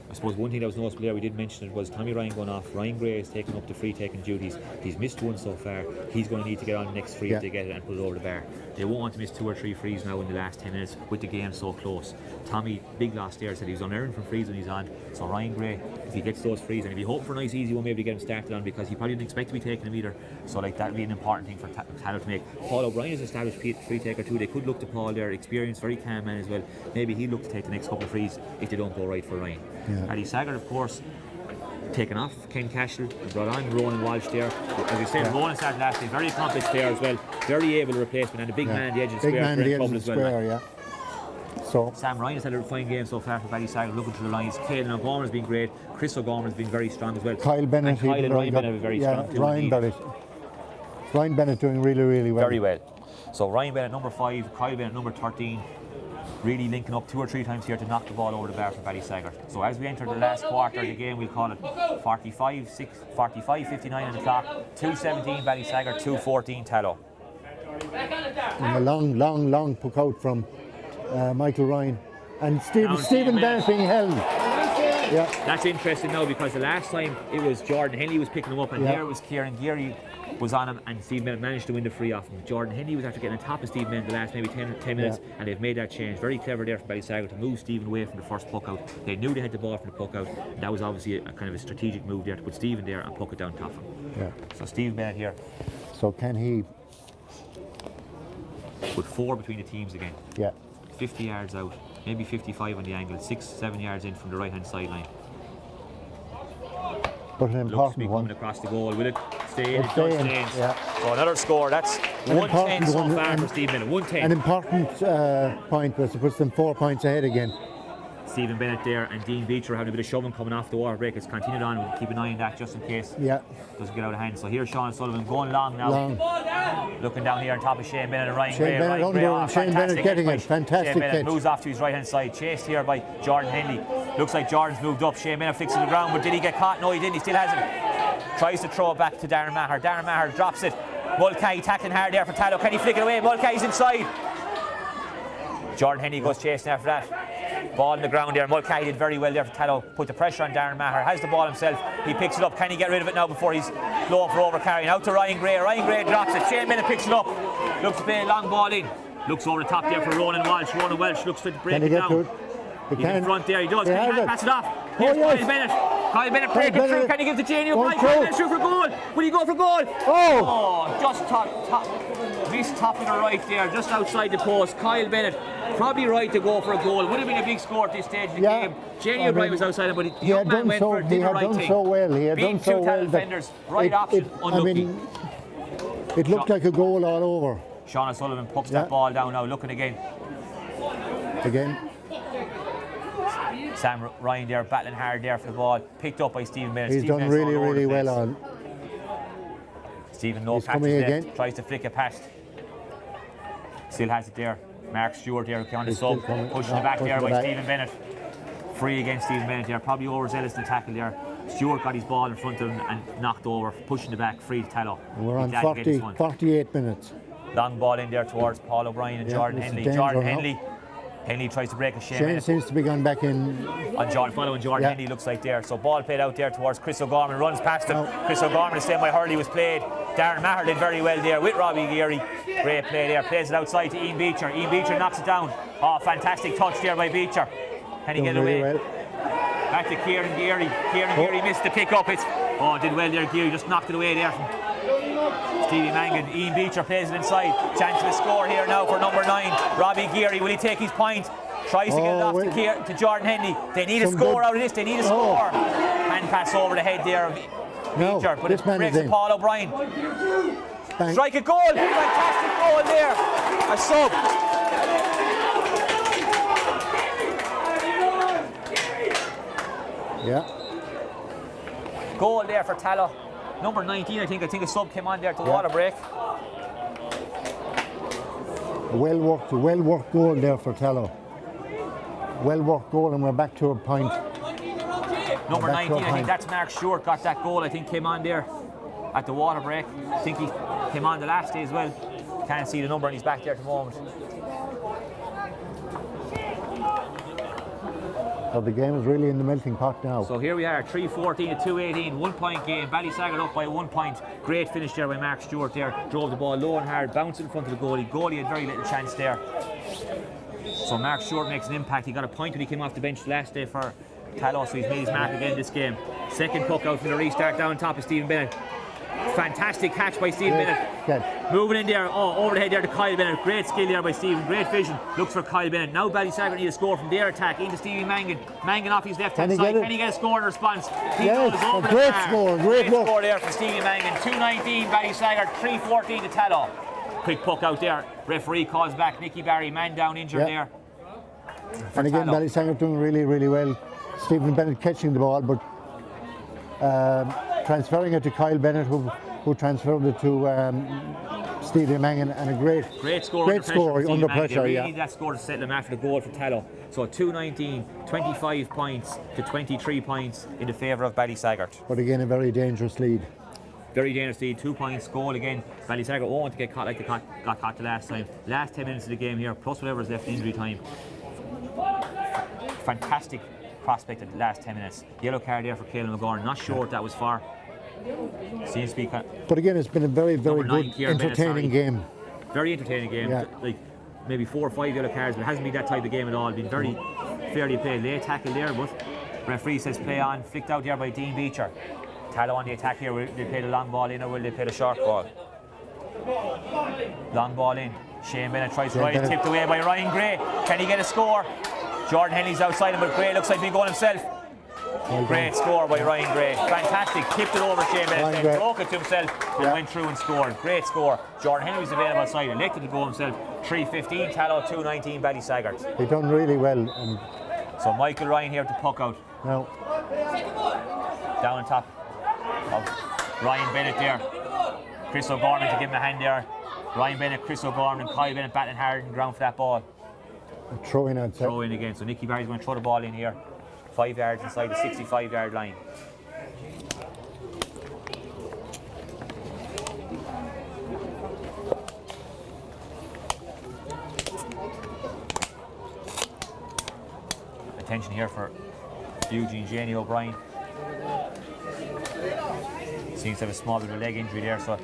I suppose one thing that was noticeable there, we did mention it, was Tommy Ryan going off. Ryan Gray has taken up the free taking duties. He's missed one so far. He's going to need to get on the next free if they get it and put it over the bar. They won't want to miss 2 or 3 frees now in the last 10 minutes with the game so close. Tommy, big loss there, said he was unearned from frees when he's on. So Ryan Gray, if he gets those frees, and if he hopes for a nice easy one, maybe to get him started on, because he probably didn't expect to be taking them either. So like that would be an important thing for Tallow to make. Paul O'Brien is established free taker too. They could look to Paul there, experienced, very calm man as well. Maybe he'll look to take the next couple of frees if they don't go right for Ryan. Ballysaggart, of course, taken off Ken Cashel, brought on Ronan Walsh there. As you said, Ronan started last night, very accomplished player as well, very able to replacement, and a big man at the edge of the square. Big man at the edge of the square, So Sam Ryan has had a fine game so far for Ballysaggart, looking through the lines. Caelan O'Gorman has been great. Chris O'Gorman has been very strong as well. Kyle Bennett, and Kyle and Ryan Bennett are very strong too. Ryan Bennett doing really, really well. Very well. So Ryan Bennett number 5, Kyle Bennett number 13. Really linking up 2 or 3 times here to knock the ball over the bar for Ballysaggart. So as we enter the last quarter of the game, we'll call it 45-59 on the clock. 2-17 Ballysaggart, 2-14 Tallow. And a long puck out from Michael Ryan. And Stephen Bennett being held. That's interesting now, because the last time it was Jordan Henley was picking him up, and here it was Kieran Geary was on him, and Stephen Bennett managed to win the free off him. Jordan Henley was after getting on top of Stephen Bennett the last maybe 10 minutes, and they've made that change. Very clever there from Ballysaggart to move Stephen away from the first puck out. They knew they had the ball from the puck out, and that was obviously a kind of a strategic move there to put Stephen there and puck it down top of him. So Stephen Bennett here. So can he put 4 between the teams again? 50 yards out, maybe 55 on the angle, 6-7 yards in from the right hand sideline. But an important one. Coming across the goal. Will it stay in? It stay does in. stay in. So another score. That's 110 so far for Stephen Bennett. 110. An important point was to put them 4 points ahead again. Stephen Bennett there and Dean Beecher having a bit of shoving coming off the water break. It's continued on. We'll keep an eye on that just in case doesn't get out of hand. So here's Sean Sullivan going long now. Looking down here on top of Shane Bennett and Ryan Gray. Shane Bennett getting it. Fantastic Shane Bennett catch. moves off to his right hand side. Chased here by Jordan Henley. Looks like Jordan's moved up. Shane Bennett fixing the ground, but did he get caught? No, he didn't. He still hasn't. Tries to throw it back to Darren Maher. Darren Maher drops it. Mulcahy tackling hard there for Tallow. Can he flick it away? Mulcahy's inside. Jordan Henley goes chasing after that. Ball on the ground there. Mulcahy did very well there for Tallow. Put the pressure on Darren Maher. Has the ball himself. He picks it up. Can he get rid of it now before he's low for overcarrying? Out to Ryan Gray. Ryan Gray drops it. Shane Bennett picks it up. Looks to play a long ball in. Looks over the top there for Ronan Walsh. Ronan Walsh looks to break it down. He's in front there. He does. Can he pass it off? Here's Kyle Bennett. Kyle Bennett breaking through. Can he give the Janie O'Brien? Kyle Bennett through for goal. Will he go for goal? Oh, just missed top of the right there, just outside the post. Kyle Bennett probably right to go for a goal. Would have been a big score at this stage of the game. Janie O'Brien was outside him, but he had done so well. He had done so well. He had done so well. Defenders, right option, unlucky. It looked like a goal all over. Sean O'Sullivan pucks that ball down now, looking again. Sam Ryan there battling hard there for the ball, picked up by Stephen Bennett. He's done really well on. Stephen no patches left, tries to flick it past. Still has it there. Mark Stewart there on the sub, pushing it back there by Stephen Bennett. Free against Stephen Bennett there, probably overzealous in the tackle there. Stewart got his ball in front of him and knocked over, pushing it back, free to Tallow. We're on 48 minutes. Long ball in there towards Paul O'Brien and Jordan Henley. Jordan Henley tries to break a Shane seems to be gone back in. On Jordan, following Jordan Henley looks like there. So ball played out there towards Chris O'Gorman, runs past him. Chris O'Gorman, the same way Hurley was played. Darren Maher did very well there with Robbie Geary. Great play there, plays it outside to Ian Beecher. Ian Beecher knocks it down. Oh, fantastic touch there by Beecher. Can he get away? Well. Back to Kieran Geary. Geary missed the pick up. Did well there, Geary just knocked it away there from Stevie Mangan. Ian Beecher plays it inside. Chance of a score here now for number 9. Robbie Geary, will he take his point? Tries to get it off to Jordan Henley. They need a score out of this. They need a score. Hand pass over the head there of Beecher, but it breaks to Paul O'Brien. Strike a goal. Fantastic goal there. A sub. Yeah. Goal there for Tallow. Number 19, I think a sub came on there to water break. Well worked goal there for Tallow. Well worked goal, and we're back to a point. Number 19, I think that's Mark Stewart got that goal. I think came on there at the water break. I think he came on the last day as well. Can't see the number and he's back there at the moment. So the game is really in the melting pot now. So here we are, 3-14 to 2-18, 1 point game. Ballysaggart up by 1 point. Great finish there by Mark Stewart there. Drove the ball low and hard, bounced in front of the goalie. Goalie had very little chance there. So Mark Stewart makes an impact. He got a point when he came off the bench last day for Tallow, so he's made his mark again this game. Second puck out from the restart down top of Stephen Bennett. Fantastic catch by Stephen Bennett. Moving in there, over the head there to Kyle Bennett. Great skill there by Stephen, great vision. Looks for Kyle Bennett. Now Ballysaggart need a score from their attack into Stevie Mangan. Mangan off his left hand side. Can he get a score in response? Great score, great score there from Stevie Mangan. 2-19 Ballysaggart, 3-14 to Tallow. Quick puck out there. Referee calls back Nicky Barry, man down injured there. And again, Ballysaggart doing really well. Stephen Bennett catching the ball, but transferring it to Kyle Bennett, who transferred it to Stevie Mangan, and a great score under pressure. They really need that score to settle them after the goal for Tallow. So 2-19, 25 points to 23 points in the favour of Ballysaggart. But again, a very dangerous lead. Very dangerous lead, 2 points, goal again. Ballysaggart won't want to get caught like they got caught the last time. Last 10 minutes of the game here, plus whatever's left in injury time. Fantastic prospect at the last 10 minutes. Yellow card there for Caelan McGorn. Not sure what that was for. Seems to be but again, it's been a very good, entertaining game. Very entertaining game. Like maybe 4 or 5 yellow cards, but it hasn't been that type of game at all. It's been very fairly played. Late tackle there, but referee says play on. Flicked out there by Dean Beecher. Tallow on the attack here. Will they play the long ball in or will they play the short ball? Long ball in. Shane Bennett tries to ride, tipped away by Ryan Gray. Can he get a score? Jordan Henley's outside him, but Gray looks like he's going himself. Great score by Ryan Gray. Fantastic. Tipped it over Shane Bennett, then broke it to himself and went through and scored. Great score. Jordan Henley was available outside, elected to go himself. 3-15 Tallow, 2-19 Ballysaggart. They've done really well. So Michael Ryan here to puck out. No. Down on top of Ryan Bennett there. Chris O'Gorman to give him a hand there. Ryan Bennett, Chris O'Gorman, Kyle Bennett battling hard in ground for that ball. Throw in outside. Throw in again. So Nicky Barry's going to throw the ball in here. 5 yards inside the 65-yard line. Attention here for Eugene Janey O'Brien. Seems to have a small bit of a leg injury there, so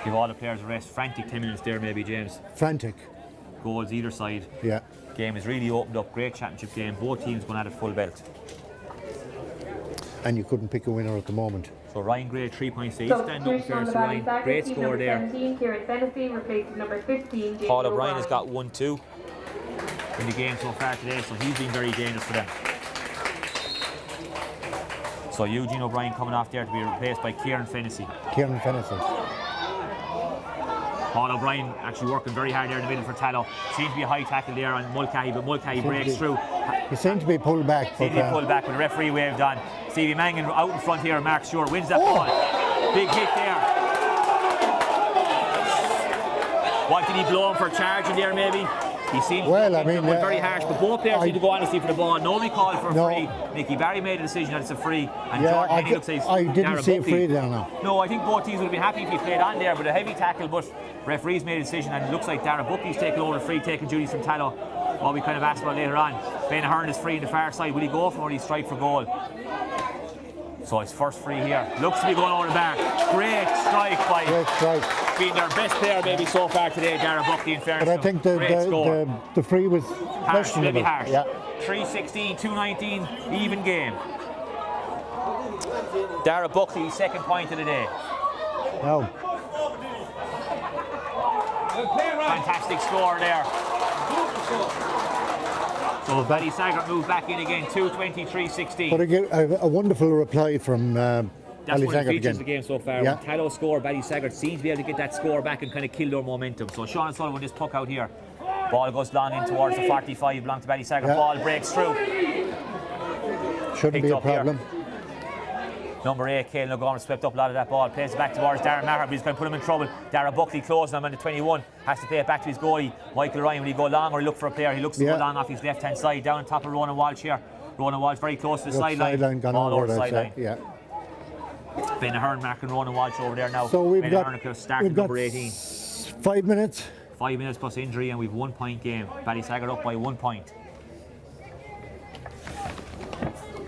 give all the players a rest. Frantic 10 minutes there maybe, James. Frantic. Goals either side. Yeah. Game is really opened up. Great championship game. Both teams going at it full belt. And you couldn't pick a winner at the moment. So Ryan Gray 3 points each. Stand up fair to Ryan. Great score there. Paul O'Brien has got 1-2 in the game so far today, so he's been very dangerous for them. So Eugene O'Brien coming off there to be replaced by Kieran Fennessy. Kieran Fennessy. Paul O'Brien actually working very hard there in the middle for Tallow. Seems to be a high tackle there on Mulcahy, but Mulcahy breaks through. He seemed to be pulled back. Seemed to be pulled back, but the referee waved on. Stevie Mangan out in front here. Mark Stewart wins that ball. Big hit there. What, did he blow him for charging there maybe? He seemed very harsh, but both players need to go honestly for the ball. Nobody called for a free. Nicky Barry made a decision that it's a free, and Jordan Henry looks like I didn't see a free there now. No, I think both teams would have been happy if he played on there, but a heavy tackle, but referees made a decision, and it looks like Dara Buckley's taking over the free, taking duties from Tallow. What we kind of asked about later on. Ben Ahern is free on the far side. Will he go for it or will he strike for goal? So it's first free here. Looks to be going over the bar. Great strike by being their best player maybe so far today, Dara Buckley, in fairness. But I think the free was questionable. Maybe harsh. Yeah. 3-16, 2-19, even game. Dara Buckley, second point of the day. No. Fantastic score there. So Ballysaggart moved back in again, 2-23-16. But again, a wonderful reply from That's one of the Ballysaggart features again. of the game so far. Yeah. When Tallow scored, Ballysaggart seems to be able to get that score back and kind of kill their momentum. So Sean O'Sullivan with this puck out here. Ball goes long in towards the 45, belongs to Ballysaggart. Yeah. Ball breaks through. Shouldn't be a problem. Here. Number 8, Caelan O'Gorman swept up a lot of that ball. Plays it back towards Darren Maher, but he's going to put him in trouble. Dara Buckley closing him on the 21. Has to play it back to his goalie, Michael Ryan. Will he go long or he look for a player? He looks to go long off his left-hand side, down on top of Ronan Walsh here. Ronan Walsh very close to the sideline. Gone Ball over the sideline. Yeah. Ben Ahern marking Ronan Walsh over there now. So we've got number 18. 5 minutes. 5 minutes plus injury, and we've 1 point game. Ballysaggart up by 1 point.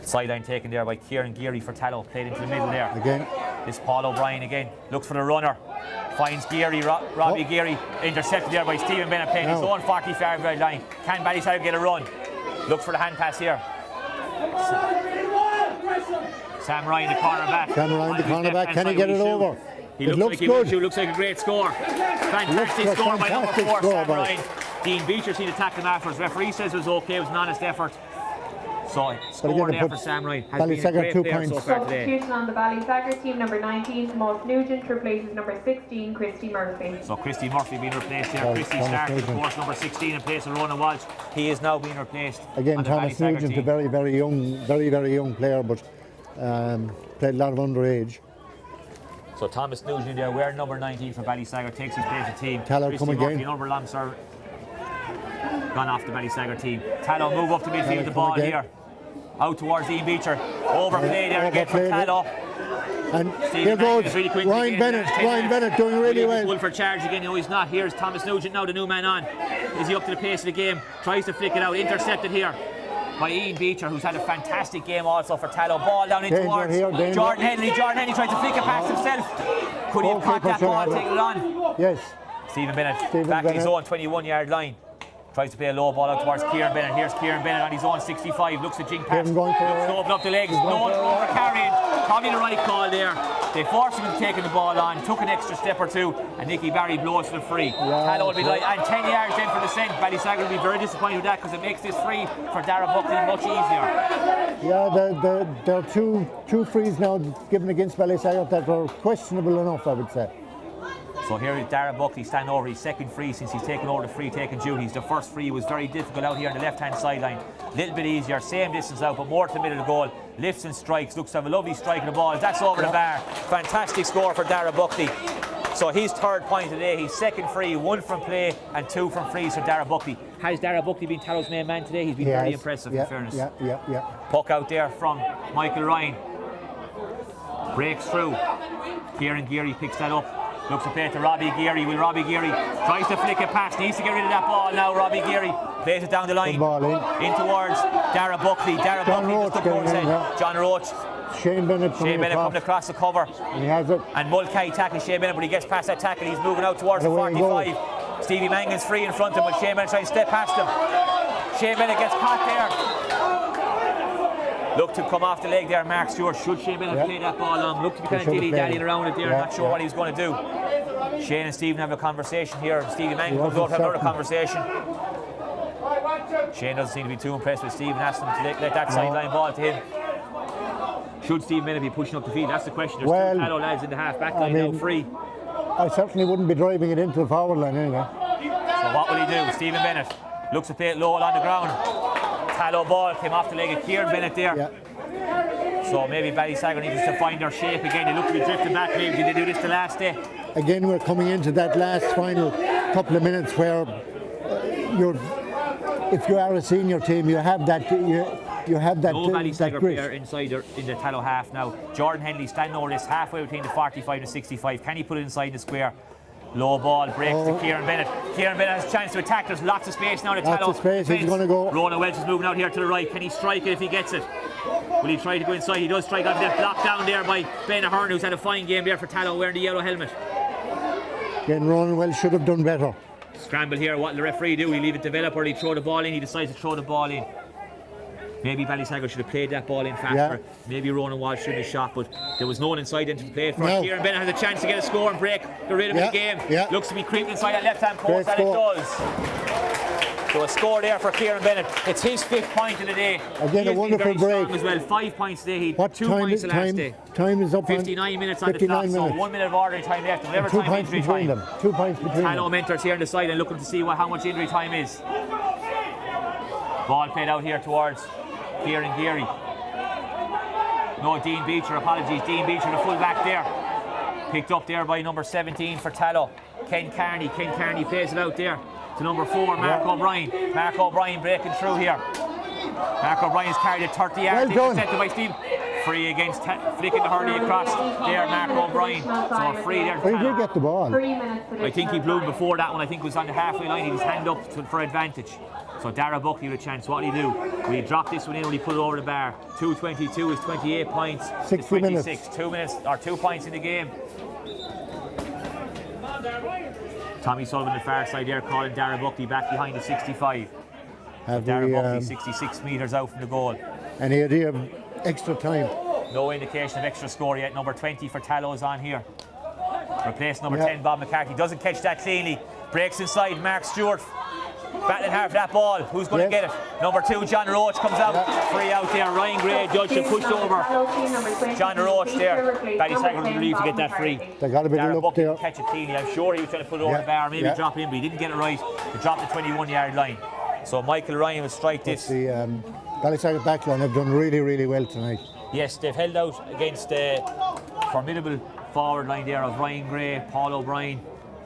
Sideline taken there by Kieran Geary for Tallow. Played into the middle there. Again. This Paul O'Brien again. Looks for the runner. Finds Geary. Robbie Geary intercepted there by Stephen Bennett playing his own 45-yard line. Can Ballysaggart get a run? Looks for the hand pass here. Sam Ryan, the cornerback. Sam Ryan, the cornerback. Can he get it over? He looks like he will shoot. Looks like a great score. Fantastic score by number 4, Sam Ryan. Dean Beecher seen attack him afterwards. Referee says it was okay. It was an honest effort. So score there for Sam Ryan. Has been a great player so far today. Substitution on the Ballysaggart team, number 19, Tomas Nugent replaces number 16, Christy Murphy. So Christy Murphy being replaced here. Christy started, of course, number 16 in place of Ronan Walsh. He is now being replaced. Again, Thomas Nugent, a very, very young player, but played a lot of underage. So Thomas Nugent there, wearing number 19 for Ballysaggart, takes his place of the team. Tallow Christy come Murphy, again. number long serve, gone off the Ballysaggart team. Tallow move up to midfield with the ball here. Out towards Ian Beecher. Overplayed there again for Tallow. And Stephen here goes really Ryan Bennett. Ryan Bennett doing really well. Full for charge again. No, he's not. Here's Thomas Nugent now, the new man on. Is he up to the pace of the game? Tries to flick it out. Intercepted here by Ian Beecher, who's had a fantastic game also for Tallow. Ball down in towards Jordan Henley. Jordan Henley tried to flick it past himself. Could he have caught that ball, taken it on? Yes. Stephen Bennett back in his own 21-yard line. Tries to play a low ball out towards Kieran Bennett. Here's Kieran Bennett on his own 65. Looks to jink past. Looks to open up the legs. No over carrying. Probably the right call there. They forced him into taking the ball on. Took an extra step or two. And Nicky Barry blows to the free. Tallow will be like, and 10 yards in for the descent. Ballysaggart will be very disappointed with that because it makes this free for Dara Buckley much easier. Yeah, there are two frees now given against Ballysaggart that were questionable enough, I would say. So here is Dara Buckley standing over his second free since he's taken over the free taking duties. The first free was very difficult out here on the left-hand sideline. A little bit easier, same distance out, but more to the middle of the goal. Lifts and strikes, looks to have a lovely strike of the ball. That's over the bar. Fantastic score for Dara Buckley. So his third point today, his second free, 1 from play and 2 from frees for Dara Buckley. Has Dara Buckley been Tallow's main man today? He's been very impressive, in fairness. Yeah. Puck out there from Michael Ryan. Breaks through. Kieran Geary picks that up. Looks to play to Robbie Geary. Will Robbie Geary tries to flick it past? Needs to get rid of that ball now. Robbie Geary plays it down the line. In towards Dara Buckley. Dara Buckley just up towards it. John Roach. Shane Bennett coming across the cover. And he has it. And Mulcahy tackles Shane Bennett, but he gets past that tackle. He's moving out towards the 45. Stevie Mangan's free in front of him, but Shane Bennett trying to step past him. Shane Bennett gets caught there. Look to come off the leg there, Mark Stewart. Should Shane Bennett play that ball on? Look to be kind of dilly-dallying around it there, not sure what he was going to do. Shane and Stephen have a conversation here. Stevie Mangan comes over to have another conversation. Shane doesn't seem to be too impressed with Stephen, asking him to let that sideline ball to him. Should Stephen Bennett be pushing up the field? That's the question. There's 2 Tallow lads in the half-back line now free. I certainly wouldn't be driving it into the forward line anyway. So what will he do? Stephen Bennett looks to play it low on the ground. Tallow ball came off the leg of Kieran Bennett there. Yeah. So maybe Ballysaggart needs to find their shape again. They look to be drifting back. Maybe did they do this the last day? Again, we're coming into that last final couple of minutes where if you are a senior team, you have that. You have that. No that Ballysaggart grit. player inside in the Tallow half now. Jordan Henley standing over this halfway between the 45 and 65. Can he put it inside the square? Low ball breaks to Kieran Bennett. Kieran Bennett has a chance to attack. There's lots of space now. Lots of space. He's going to go. Ronan Welch is moving out here to the right. Can he strike it if he gets it? Will he try to go inside? He does strike out. That blocked down there by Ben Ahern, who's had a fine game there for Tallow wearing the yellow helmet. Again, Ronan Welch should have done better. Scramble here. What will the referee do? Will he leave it develop or will he throw the ball in? He decides to throw the ball in. Maybe Ballysaggart should have played that ball in faster. Yeah. Maybe Ronan Walsh should have shot, but there was no one inside into the play for No. Kieran Bennett has a chance to get a score and break the rhythm of the game. Yeah. Looks to be creeping inside that left-hand post, Great and score. it does. So a score there for Kieran Bennett. It's his 5th point of the day. Again, a wonderful He has been very break. strong as well. 5 points today. He had What 2 time points is the last day. time is up? 59 minutes on the 59 clock, so minutes. 1 minute of ordinary time left. Whatever 2 time points injury between time. them. 2 points between Tallow them. mentors here on the side and looking to see how much injury time is. Ball played out here towards Kieran Geary. No, Dean Beecher, apologies. Dean Beecher, the full back there. Picked up there by number 17 for Tallow. Ken Carney. Ken Carney plays it out there to number 4, Mark O'Brien. Mark O'Brien breaking through here. Mark O'Brien's carried it 30 yards. Intercepted by Steve. Free against flicking the hurley across there, Mark O'Brien. So a free there. He did get the ball. 3 minutes. I think he blew before that one. I think it was on the halfway line. He was hand up for advantage. So Dara Buckley with a chance. What will he do? Will he drop this one in? Will he put it over the bar? 2:22 is 28 points. 60 26. minutes. 2 minutes or 2 points in the game. Tommy Sullivan, the far side there, calling Dara Buckley back behind the 65. Have Dara we, Buckley 66 metres out from the goal. any idea of extra time? No indication of extra score yet. Number 20 for Tallow is on here. Replace number 10, Bob McCarthy. Doesn't catch that cleanly. Breaks inside. Mark Stewart battling hard for that ball. Who's going to get it? Number 2, John Roach comes out. Free out there. Ryan Gray, judge to push over. John Roach there. Ballysaggart relieved to get that free. They got a bit Dara of luck Buckley there. didn't catch it cleanly. I'm sure he was trying to put it over the bar, maybe drop it in, but he didn't get it right. He dropped the 21-yard line. So Michael Ryan will strike this. The Ballysaggart backline have done really, really well tonight. Yes, they've held out against the formidable forward line there of Ryan Gray, Paul O'Brien,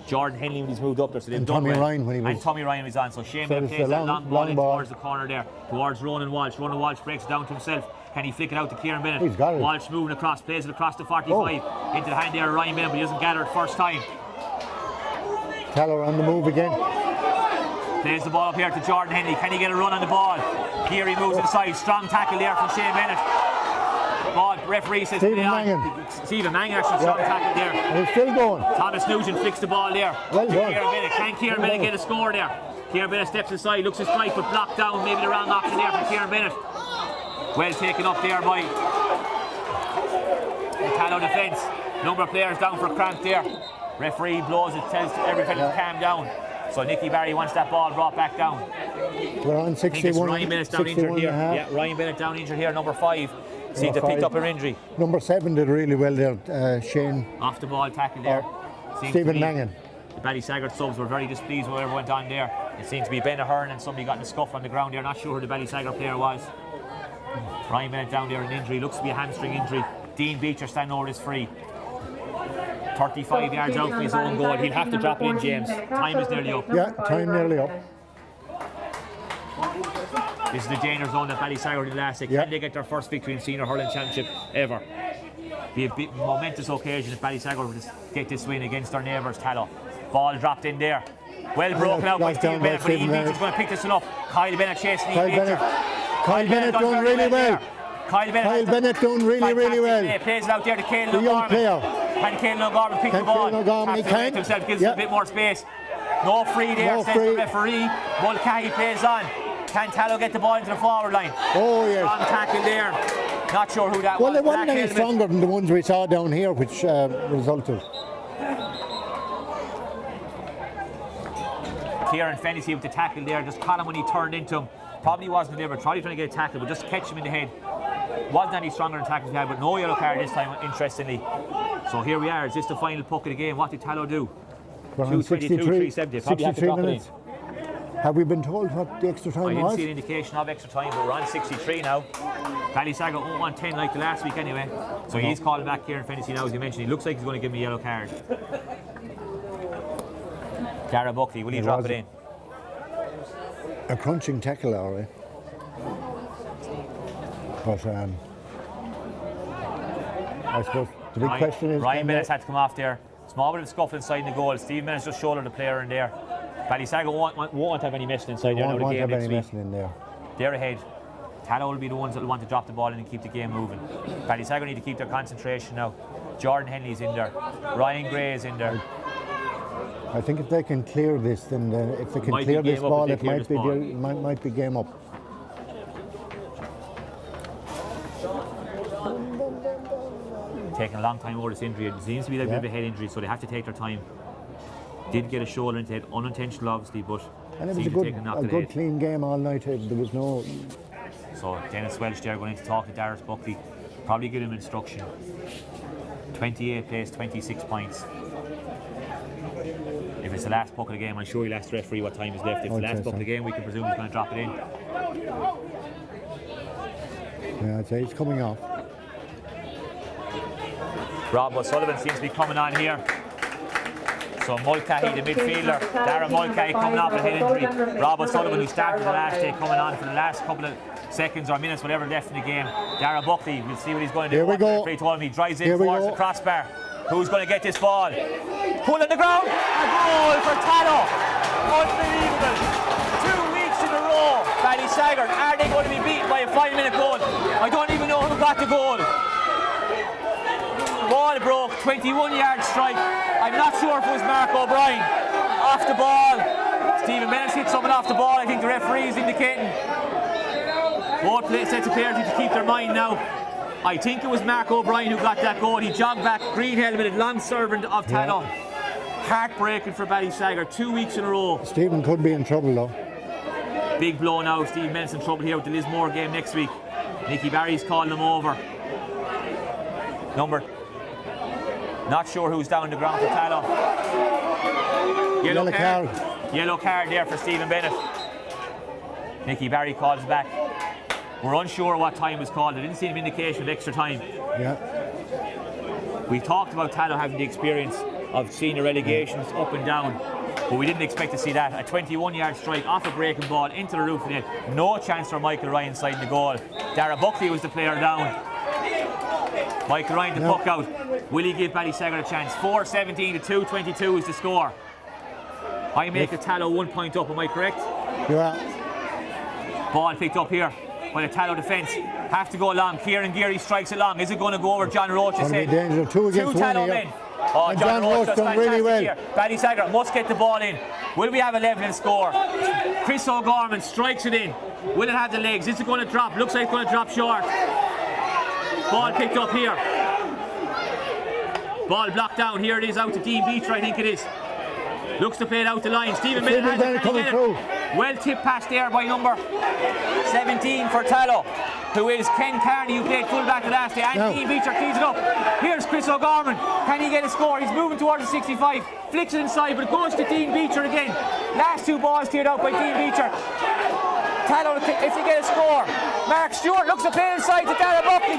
Jordan Henley when he's moved up there. So they've done Tommy well. Ryan when he was. And Tommy Ryan was on. So Shane So Bell it's plays a that long long ball ball. towards the corner there, towards Ronan Walsh. Ronan Walsh breaks it down to himself. Can he flick it out to Kieran Bennett? He's got it. Walsh moving across, plays it across the 45 into the hand there of Ryan Bennett, but he doesn't gather it first time. Tallow on the move again. Plays the ball up here to Jordan Henley. Can he get a run on the ball? Here he moves inside. Strong tackle there from Shane Bennett. Ball, referee says Stephen Mangan. Stephen Mangan actually strong tackle there. And he's still going. Thomas Nugent flicks the ball there. Well to done. Kieran Bennett. Can Kieran Bennett get a score there? Kieran Bennett steps aside, looks to strike, but blocked down. Maybe the wrong option there for Kieran Bennett. Well taken up there by the Tallow defence. Number of players down for cramp there. Referee blows it, tells everybody to calm down. So Nicky Barry wants that ball brought back down. We're on I think it's 61. Ryan Bennett down injured 61 here. and a half. Yeah, Ryan Bennett down injured here, number 5. Seems to Number picked five. up an injury. Number 7 did really well there, Shane. Off the ball tackle there. Seems to Stephen be- Mangan. The Ballysaggart subs were very displeased with whatever went on there. It seemed to be Ben Ahern and somebody got in a scuff on the ground there. Not sure who the Ballysaggart player was. Ryan Bennett down there, an injury. Looks to be a hamstring injury. Dean Beecher standing over this free. 35 yards out from his own goal. He'll have to drop it in, James. Time is nearly up. Yeah, time nearly up. This is the danger zone that Ballysaggart did last year. Yeah. Can they get their first victory in Senior Hurling Championship ever? Be a bit momentous occasion if Ballysaggart would get this win against their neighbours, Tallow. Ball dropped in there. Well broken out by Knocked Stephen down by Bennett, but Stephen Beecher's Bennett. going to pick this one up. Kyle Bennett chasing Kyle Bennett. Kyle Bennett doing really well. Kyle Bennett doing really, really well. Play. Plays it out there to Caelan The young O'Gorman. player. Can Caelan O'Gorman pick Can the ball? Caelan O'Gorman, he Taps it can. to himself, gives Yeah. him a bit more space. No free there, No says free. the referee. Mulcahy plays on. Can Tallow get the ball into the forward line? Oh, yes. Strong tackle there. Not sure who that Well, was. they wasn't Black any helmet. stronger than the ones we saw down here, which resulted. Kieran Fennessy with the tackle there, just caught him when he turned into him. Probably wasn't there, but trying to get a tackle, but just catch him in the head. Wasn't any stronger than tackles he had, but no yellow card this time, interestingly. So here we are, is this the final puck of the game? What did Tallow do? We're on 2:22, 3:70. Probably have to 63 drop it in. minutes. Have we been told what the extra I time didn't was? see an indication of extra time, but we're on 63 now. Ballysaggart 1-10 like the last week anyway. So he's calling back here in Fennessy now, as you mentioned. He looks like he's going to give me a yellow card. Dara Buckley, will he drop it in? A crunching tackle, all right. But I suppose the big question is... Ryan Bennett had to come off there. Small bit of scuffle inside the goal. Steve Bennett just shouldered the player in there. Ballysaggart won't have any messing inside there. Won't have any messing in there. They're ahead. Tallow will be the ones that will want to drop the ball in and keep the game moving. Ballysaggart need to keep their concentration now. Jordan Henley's in there. Ryan Gray is in there. I think if they can clear this, then if they can clear this ball, it might be game up. Taking a long time over this injury. It seems to be a bit of a head injury, so they have to take their time. Did get a shoulder into the head, unintentional obviously, but and it was a good clean game all night. There was no... So Dennis Welsh there going in to talk to Darius Buckley. Probably give him instruction. 28 plays, 26 points. If it's the last puck of the game, I'm sure he'll ask the referee what time is left. If it's the last puck of the game, we can presume he's going to drop it in. Yeah, I'd say he's coming off. Rob O'Sullivan seems to be coming on here. So Mulcahy, the midfielder, Darren Mulcahy coming off a head injury. Rob O'Sullivan, who started the last day, coming on for the last couple of seconds or minutes, whatever left in the game. Darren Buckley, we'll see what he's going to do. Here we go. He told me he drives in towards the crossbar. Who's going to get this ball? Pull on the ground. A goal for Tallow. Unbelievable. 2 weeks in a row. Ballysaggart, are they going to be beaten by a 5-minute goal? I don't even know who got the goal. Ball broke, 21-yard strike. I'm not sure if it was Mark O'Brien. Off the ball. Stephen Bennett hit something off the ball. I think the referee is indicating. Both sets of players need to keep their mind now. I think it was Mark O'Brien who got that goal. He jogged back, green helmeted, long servant of Tallow. Heartbreaking for Ballysaggart, 2 weeks in a row. Stephen could be in trouble though. Big blow now. Steve Bennett's in trouble here with the Lismore game next week. Nicky Barry's calling him over. Not sure who's down the ground for Tallow. Yellow card. Yellow card there for Stephen Bennett. Nicky Barry calls back. We're unsure what time was called. I didn't see an indication of extra time. Yeah. We talked about Tallow having the experience of senior relegations up and down, but we didn't expect to see that. A 21-yard strike off a breaking ball into the roof of the net. No chance for Michael Ryan sliding the goal. Dara Buckley was the player down. Michael Ryan to puck out. Will he give Ballysaggart a chance? 4-17 to 2-22 is the score. I make a Tallow 1 point up, am I correct? Yeah. Ball picked up here by the Tallow defence. Have to go long. Kieran Geary strikes it long. Is it going to go over John Roach's head? Two Tallow men. Oh, John Roach does done really well here. Ballysaggart must get the ball in. Will we have a levelling score? Chris O'Gorman strikes it in. Will it have the legs? Is it going to drop? Looks like it's going to drop short. Ball picked up here. Ball blocked down. Here it is out to Dean Beecher, I think it is. Looks to play it out the line. Stephen Bennett has it. Can he get it? Well tipped pass there by number 17 for Tallow, who is Ken Carney, who played fullback the last day. And Dean Beecher cleans it up. Here's Chris O'Gorman. Can he get a score? He's moving towards the 65. Flicks it inside, but it goes to Dean Beecher again. Last two balls cleared out by Dean Beecher. Tallow, if they get a score. Mark Stewart looks to play inside to Dara Buckley.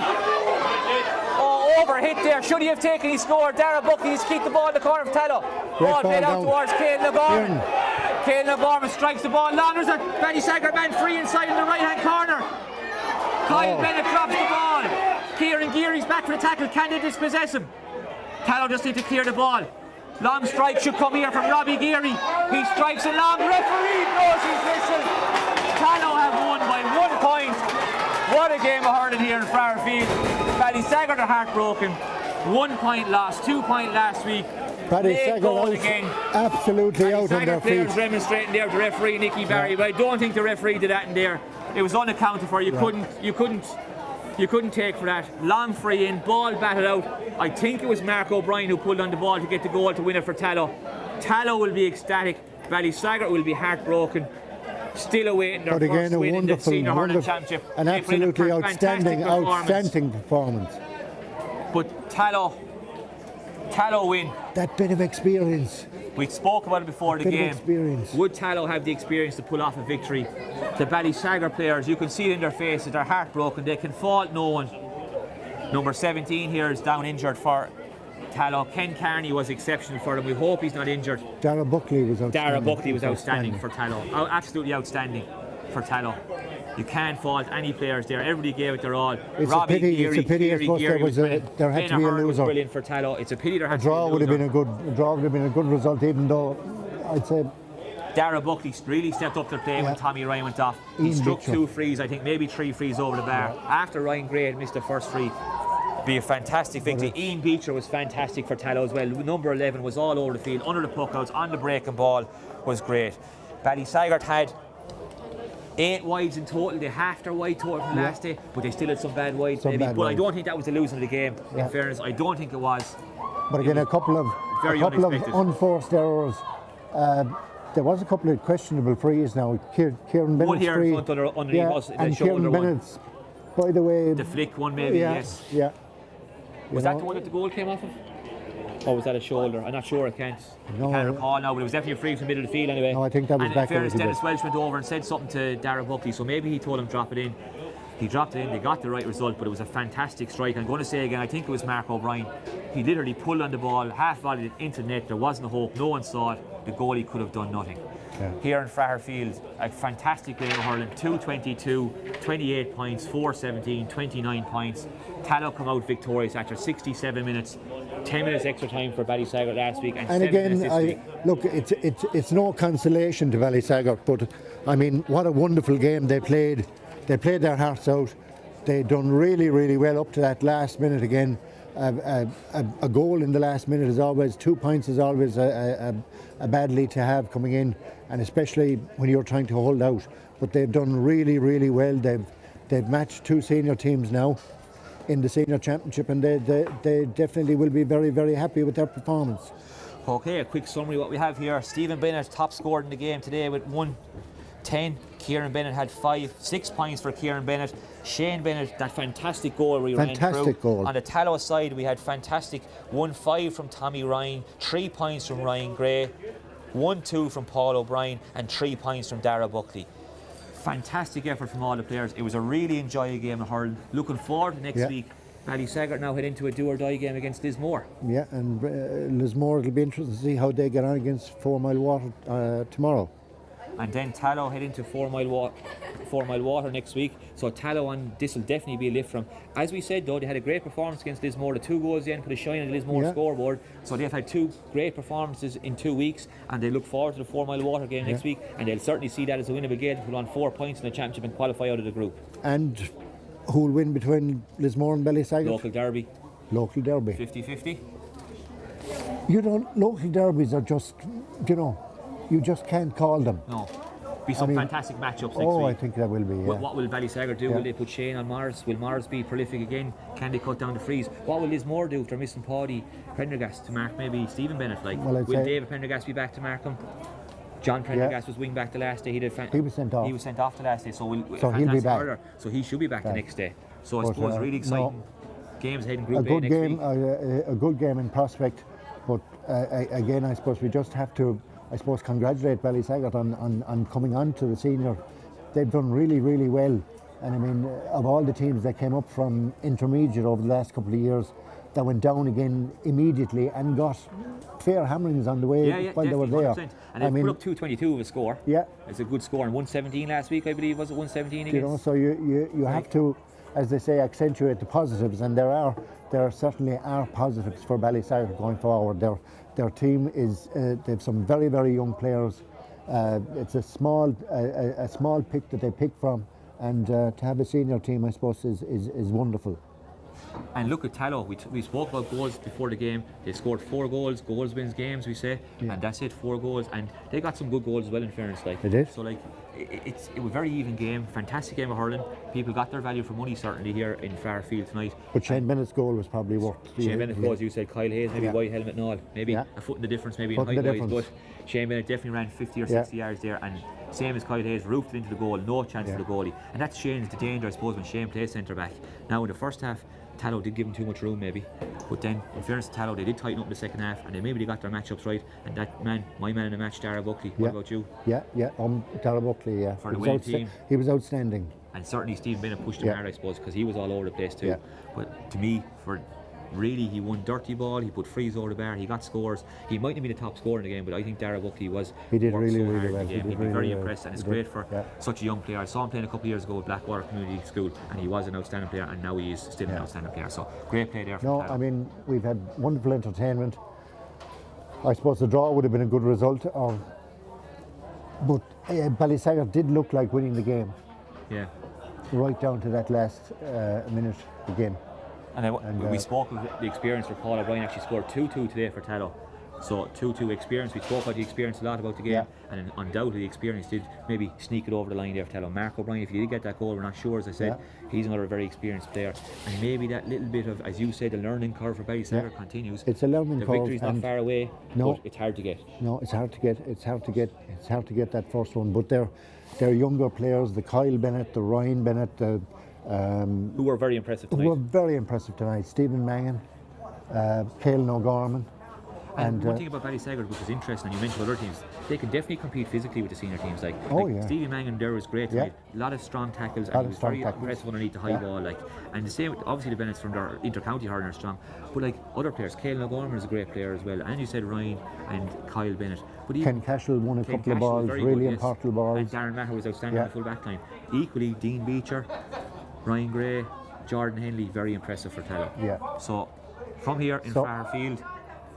Oh, overhit there. Should he have taken his score? Dara Buckley has kicked the ball in the corner of Tallow. Ball played out towards Caelan O'Gorman. Caelan O'Gorman strikes the ball long. There's a Ballysaggart man free inside in the right-hand corner. Kyle Bennett drops the ball. Kieran Geary's back for the tackle. Can they dispossess him? Tallow just need to clear the ball. Long strike should come here from Robbie Geary. He strikes it long. Referee blows his whistle. Tallow have won by 1 point. What a game of hurling here in Fraher Field. Ballysaggart are heartbroken. 1 point lost, 2 point last week. Ballysaggart again. Absolutely out on their feet. Remonstrating there to referee Nicky Barry, but I don't think the referee did that in there. It was unaccounted for. You couldn't take for that. Long free in, ball batted out. I think it was Mark O'Brien who pulled on the ball to get the goal to win it for Tallow. Tallow will be ecstatic. Ballysaggart will be heartbroken. Still awaiting their first win in the Senior Hurling Championship. An absolutely outstanding performance. But Tallow Tallow win. That bit of experience. We spoke about it before the Bit of game. experience. Would Tallow have the experience to pull off a victory? The Ballysaggart players, you can see it in their faces, they're heartbroken, they can fault no one. Number 17 here is down injured for Tallow. Ken Carney was exceptional for them. We hope he's not injured. Dara Buckley was outstanding. For Tallow. Oh, absolutely outstanding for Tallow. You can't fault any players there. Everybody gave it their all. It's Robbie a pity. Geary, It's a pity. I Geary, suppose Geary there had to be a was loser. brilliant for Tallow. It's a pity there had A to be a draw loser. would have been a good result, even though I'd say Dara Buckley really stepped up to the play when Tommy Ryan went off. He Ian struck Mitchell. 2 frees, I think maybe 3 frees over the bar. After Ryan Gray had missed the first free. Be a fantastic victory. Ian Beecher was fantastic for Tallow as well. Number 11 was all over the field, under the puckouts, on the breaking ball, was great. Ballysaggart had 8 wides in total. They halved their wide total from last day, but they still had some bad wides maybe. But I don't think that was the losing of the game. In fairness, I don't think it was. But again, a couple of unforced errors. There was a couple of questionable frees now. Kieran Bennett's One here free, in front underneath us, and Kieran Bennett's, by the way, the flick one maybe, yes. Yeah. Was that the one that the goal came off of? Or was that a shoulder? I'm not sure, I can't recall now, but it was definitely a free from the middle of the field anyway. No, I think that was and back in fairness, a little Dennis Welch went over and said something to Dara Buckley, so maybe he told him drop it in. He dropped it in, they got the right result, but it was a fantastic strike. I'm going to say again, I think it was Mark O'Brien. He literally pulled on the ball, half volleyed it into the net, there wasn't a hope, no one saw it, the goalie could have done nothing. Yeah. Here in Fraher Field, a fantastic game of hurling, 222, 28 points, 417, 29 points. Tallow come out victorious after 67 minutes, 10 minutes extra time for Ballysaggart last week, and 7 minutes this week. Look, it's no consolation to Ballysaggart, but I mean, what a wonderful game they played. They played their hearts out. They done really, really well up to that last minute again. A goal in the last minute is always 2 points is always a bad lead to have coming in, and especially when you're trying to hold out. But they've done really, really well. They've matched 2 senior teams now in the senior championship, and they definitely will be very, very happy with their performance. Okay, a quick summary what we have here. Stephen Bennett top scored in the game today with 110. Kieran Bennett had 6 points for Kieran Bennett. Shane Bennett, that fantastic goal where he ran through. Goal. On the Tallow side, we had fantastic 1-5 from Tommy Ryan, 3 points from Ryan Gray, 1-2 from Paul O'Brien, and 3 points from Dara Buckley. Fantastic effort from all the players. It was a really enjoyable game of hurling. Looking forward to next week. Ballysaggart now head into a do-or-die game against Lismore. Yeah, and Lismore, it'll be interesting to see how they get on against 4 Mile Water tomorrow. And then Tallow head into 4 Mile Water next week. So Tallow, and this will definitely be a lift from. As we said though, they had a great performance against Lismore. The 2 goals then put a shine on the Lismore scoreboard. So they've had 2 great performances in 2 weeks, and they look forward to the 4 Mile Water game next week, and they'll certainly see that as a winnable game to put on 4 points in the championship and qualify out of the group. And who will win between Lismore and Ballysaggart? Local derby. 50-50. Local derbies are just, you just can't call them. No. Be some fantastic matchups next week. I think there will be, yeah. What will Ballysaggart do? Will they put Shane on Morris? Will Morris be prolific again? Can they cut down the frees? What will Lismore do if they're missing Paddy Prendergast to mark maybe Stephen Bennett? Will David Prendergast be back to mark him? John Prendergast was wing back the last day. He was sent off. He was sent off the last day, so he'll be back. So he should be back the next day. So I suppose really exciting games ahead in Group A next week. A good game in prospect, but again, I suppose we just have to congratulate Ballysaggart on coming on to the senior. They've done really, really well, and I mean, of all the teams that came up from intermediate over the last couple of years, that went down again immediately and got fair hammerings on the way while they were there. 100%. And they put up 222 of a score. Yeah, it's a good score. And 117 last week, I believe, was it 117 against? So you have to, as they say, accentuate the positives, and there certainly are positives for Ballysaggart going forward. Their team is they've some very, very young players. It's a small pick that they pick from, and to have a senior team, I suppose, is wonderful. And look at Tallow. We spoke about goals before the game. They scored 4 goals. Goals wins games, we say, and that's it. 4 goals, and they got some good goals as well. In fairness, they did. So it was a very even game. Fantastic game of hurling. People got their value for money certainly here in Fraher Field tonight. But Shane Bennett's goal was probably worth. Shane Bennett's goal, as you said, Kyle Hayes, maybe white helmet and all, maybe a foot in the difference, maybe in height wise. But Shane Bennett definitely ran 50 or 60 yards there, and same as Kyle Hayes, roofed it into the goal. No chance for the goalie, and that Shane's the danger, I suppose, when Shane plays centre back. Now in the first half, Tallow did give him too much room maybe, but then in fairness to Tallow, they did tighten up in the second half, and they got their matchups right. And that man, my man in the match, Dara Buckley. What about you? Yeah, Dara Buckley. Yeah, for the winning team, he was outstanding. And certainly Stephen Bennett pushed him hard, I suppose, because he was all over the place too. Yeah. But to me, really, he won dirty ball, he put frees over the bar, he got scores. He mightn't be the top scorer in the game, but I think Dara Buckley was. He did worked really, so really hard well. in the game. He did He'd be really very well. impressed, and it's great for such a young player. I saw him playing a couple of years ago at Blackwater Community School, and he was an outstanding player, and now he is still an outstanding player. So great play there. No, I mean, we've had wonderful entertainment. I suppose the draw would have been a good result, but Ballysaggart did look like winning the game. Yeah. Right down to that last minute again. And we spoke of the experience for Paul O'Brien. Actually scored 2-2 today for Tallow. So 2-2 experience. We spoke about the experience a lot about the game, and undoubtedly the experience did maybe sneak it over the line there for Tallow. Mark O'Brien, if he did get that goal, we're not sure, as I said, he's another very experienced player. And maybe that little bit of, as you said, the learning curve for Ballysaggart continues. It's a learning curve. The victory's not far away, but it's hard to get. No, it's hard to get. It's hard to get that first one. But they're younger players, the Kyle Bennett, the Ryan Bennett, who were very impressive tonight. Who were very impressive tonight. Stephen Mangan, Caelan O'Gorman. And one thing about Ballysaggart, which is interesting, and you mentioned other teams, they can definitely compete physically with the senior teams. Like Stevie Mangan there was great tonight. A lot of strong tackles, and he was very impressive underneath the high ball. And the same, obviously the Bennetts from their inter-county hurling are strong, but other players, Caelan O'Gorman is a great player as well, and you said Ryan and Kyle Bennett. But Ken Cashel won a couple of balls, really important balls. And Darren Maher was outstanding on the full back line. Equally, Dean Beecher, Ryan Gray, Jordan Henley, very impressive for Tallow. So from here in Fraher Field,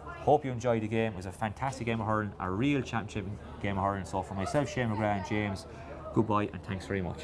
hope you enjoyed the game. It was a fantastic game of hurling, a real championship game of hurling. So for myself, Shane McGrath and James, goodbye and thanks very much.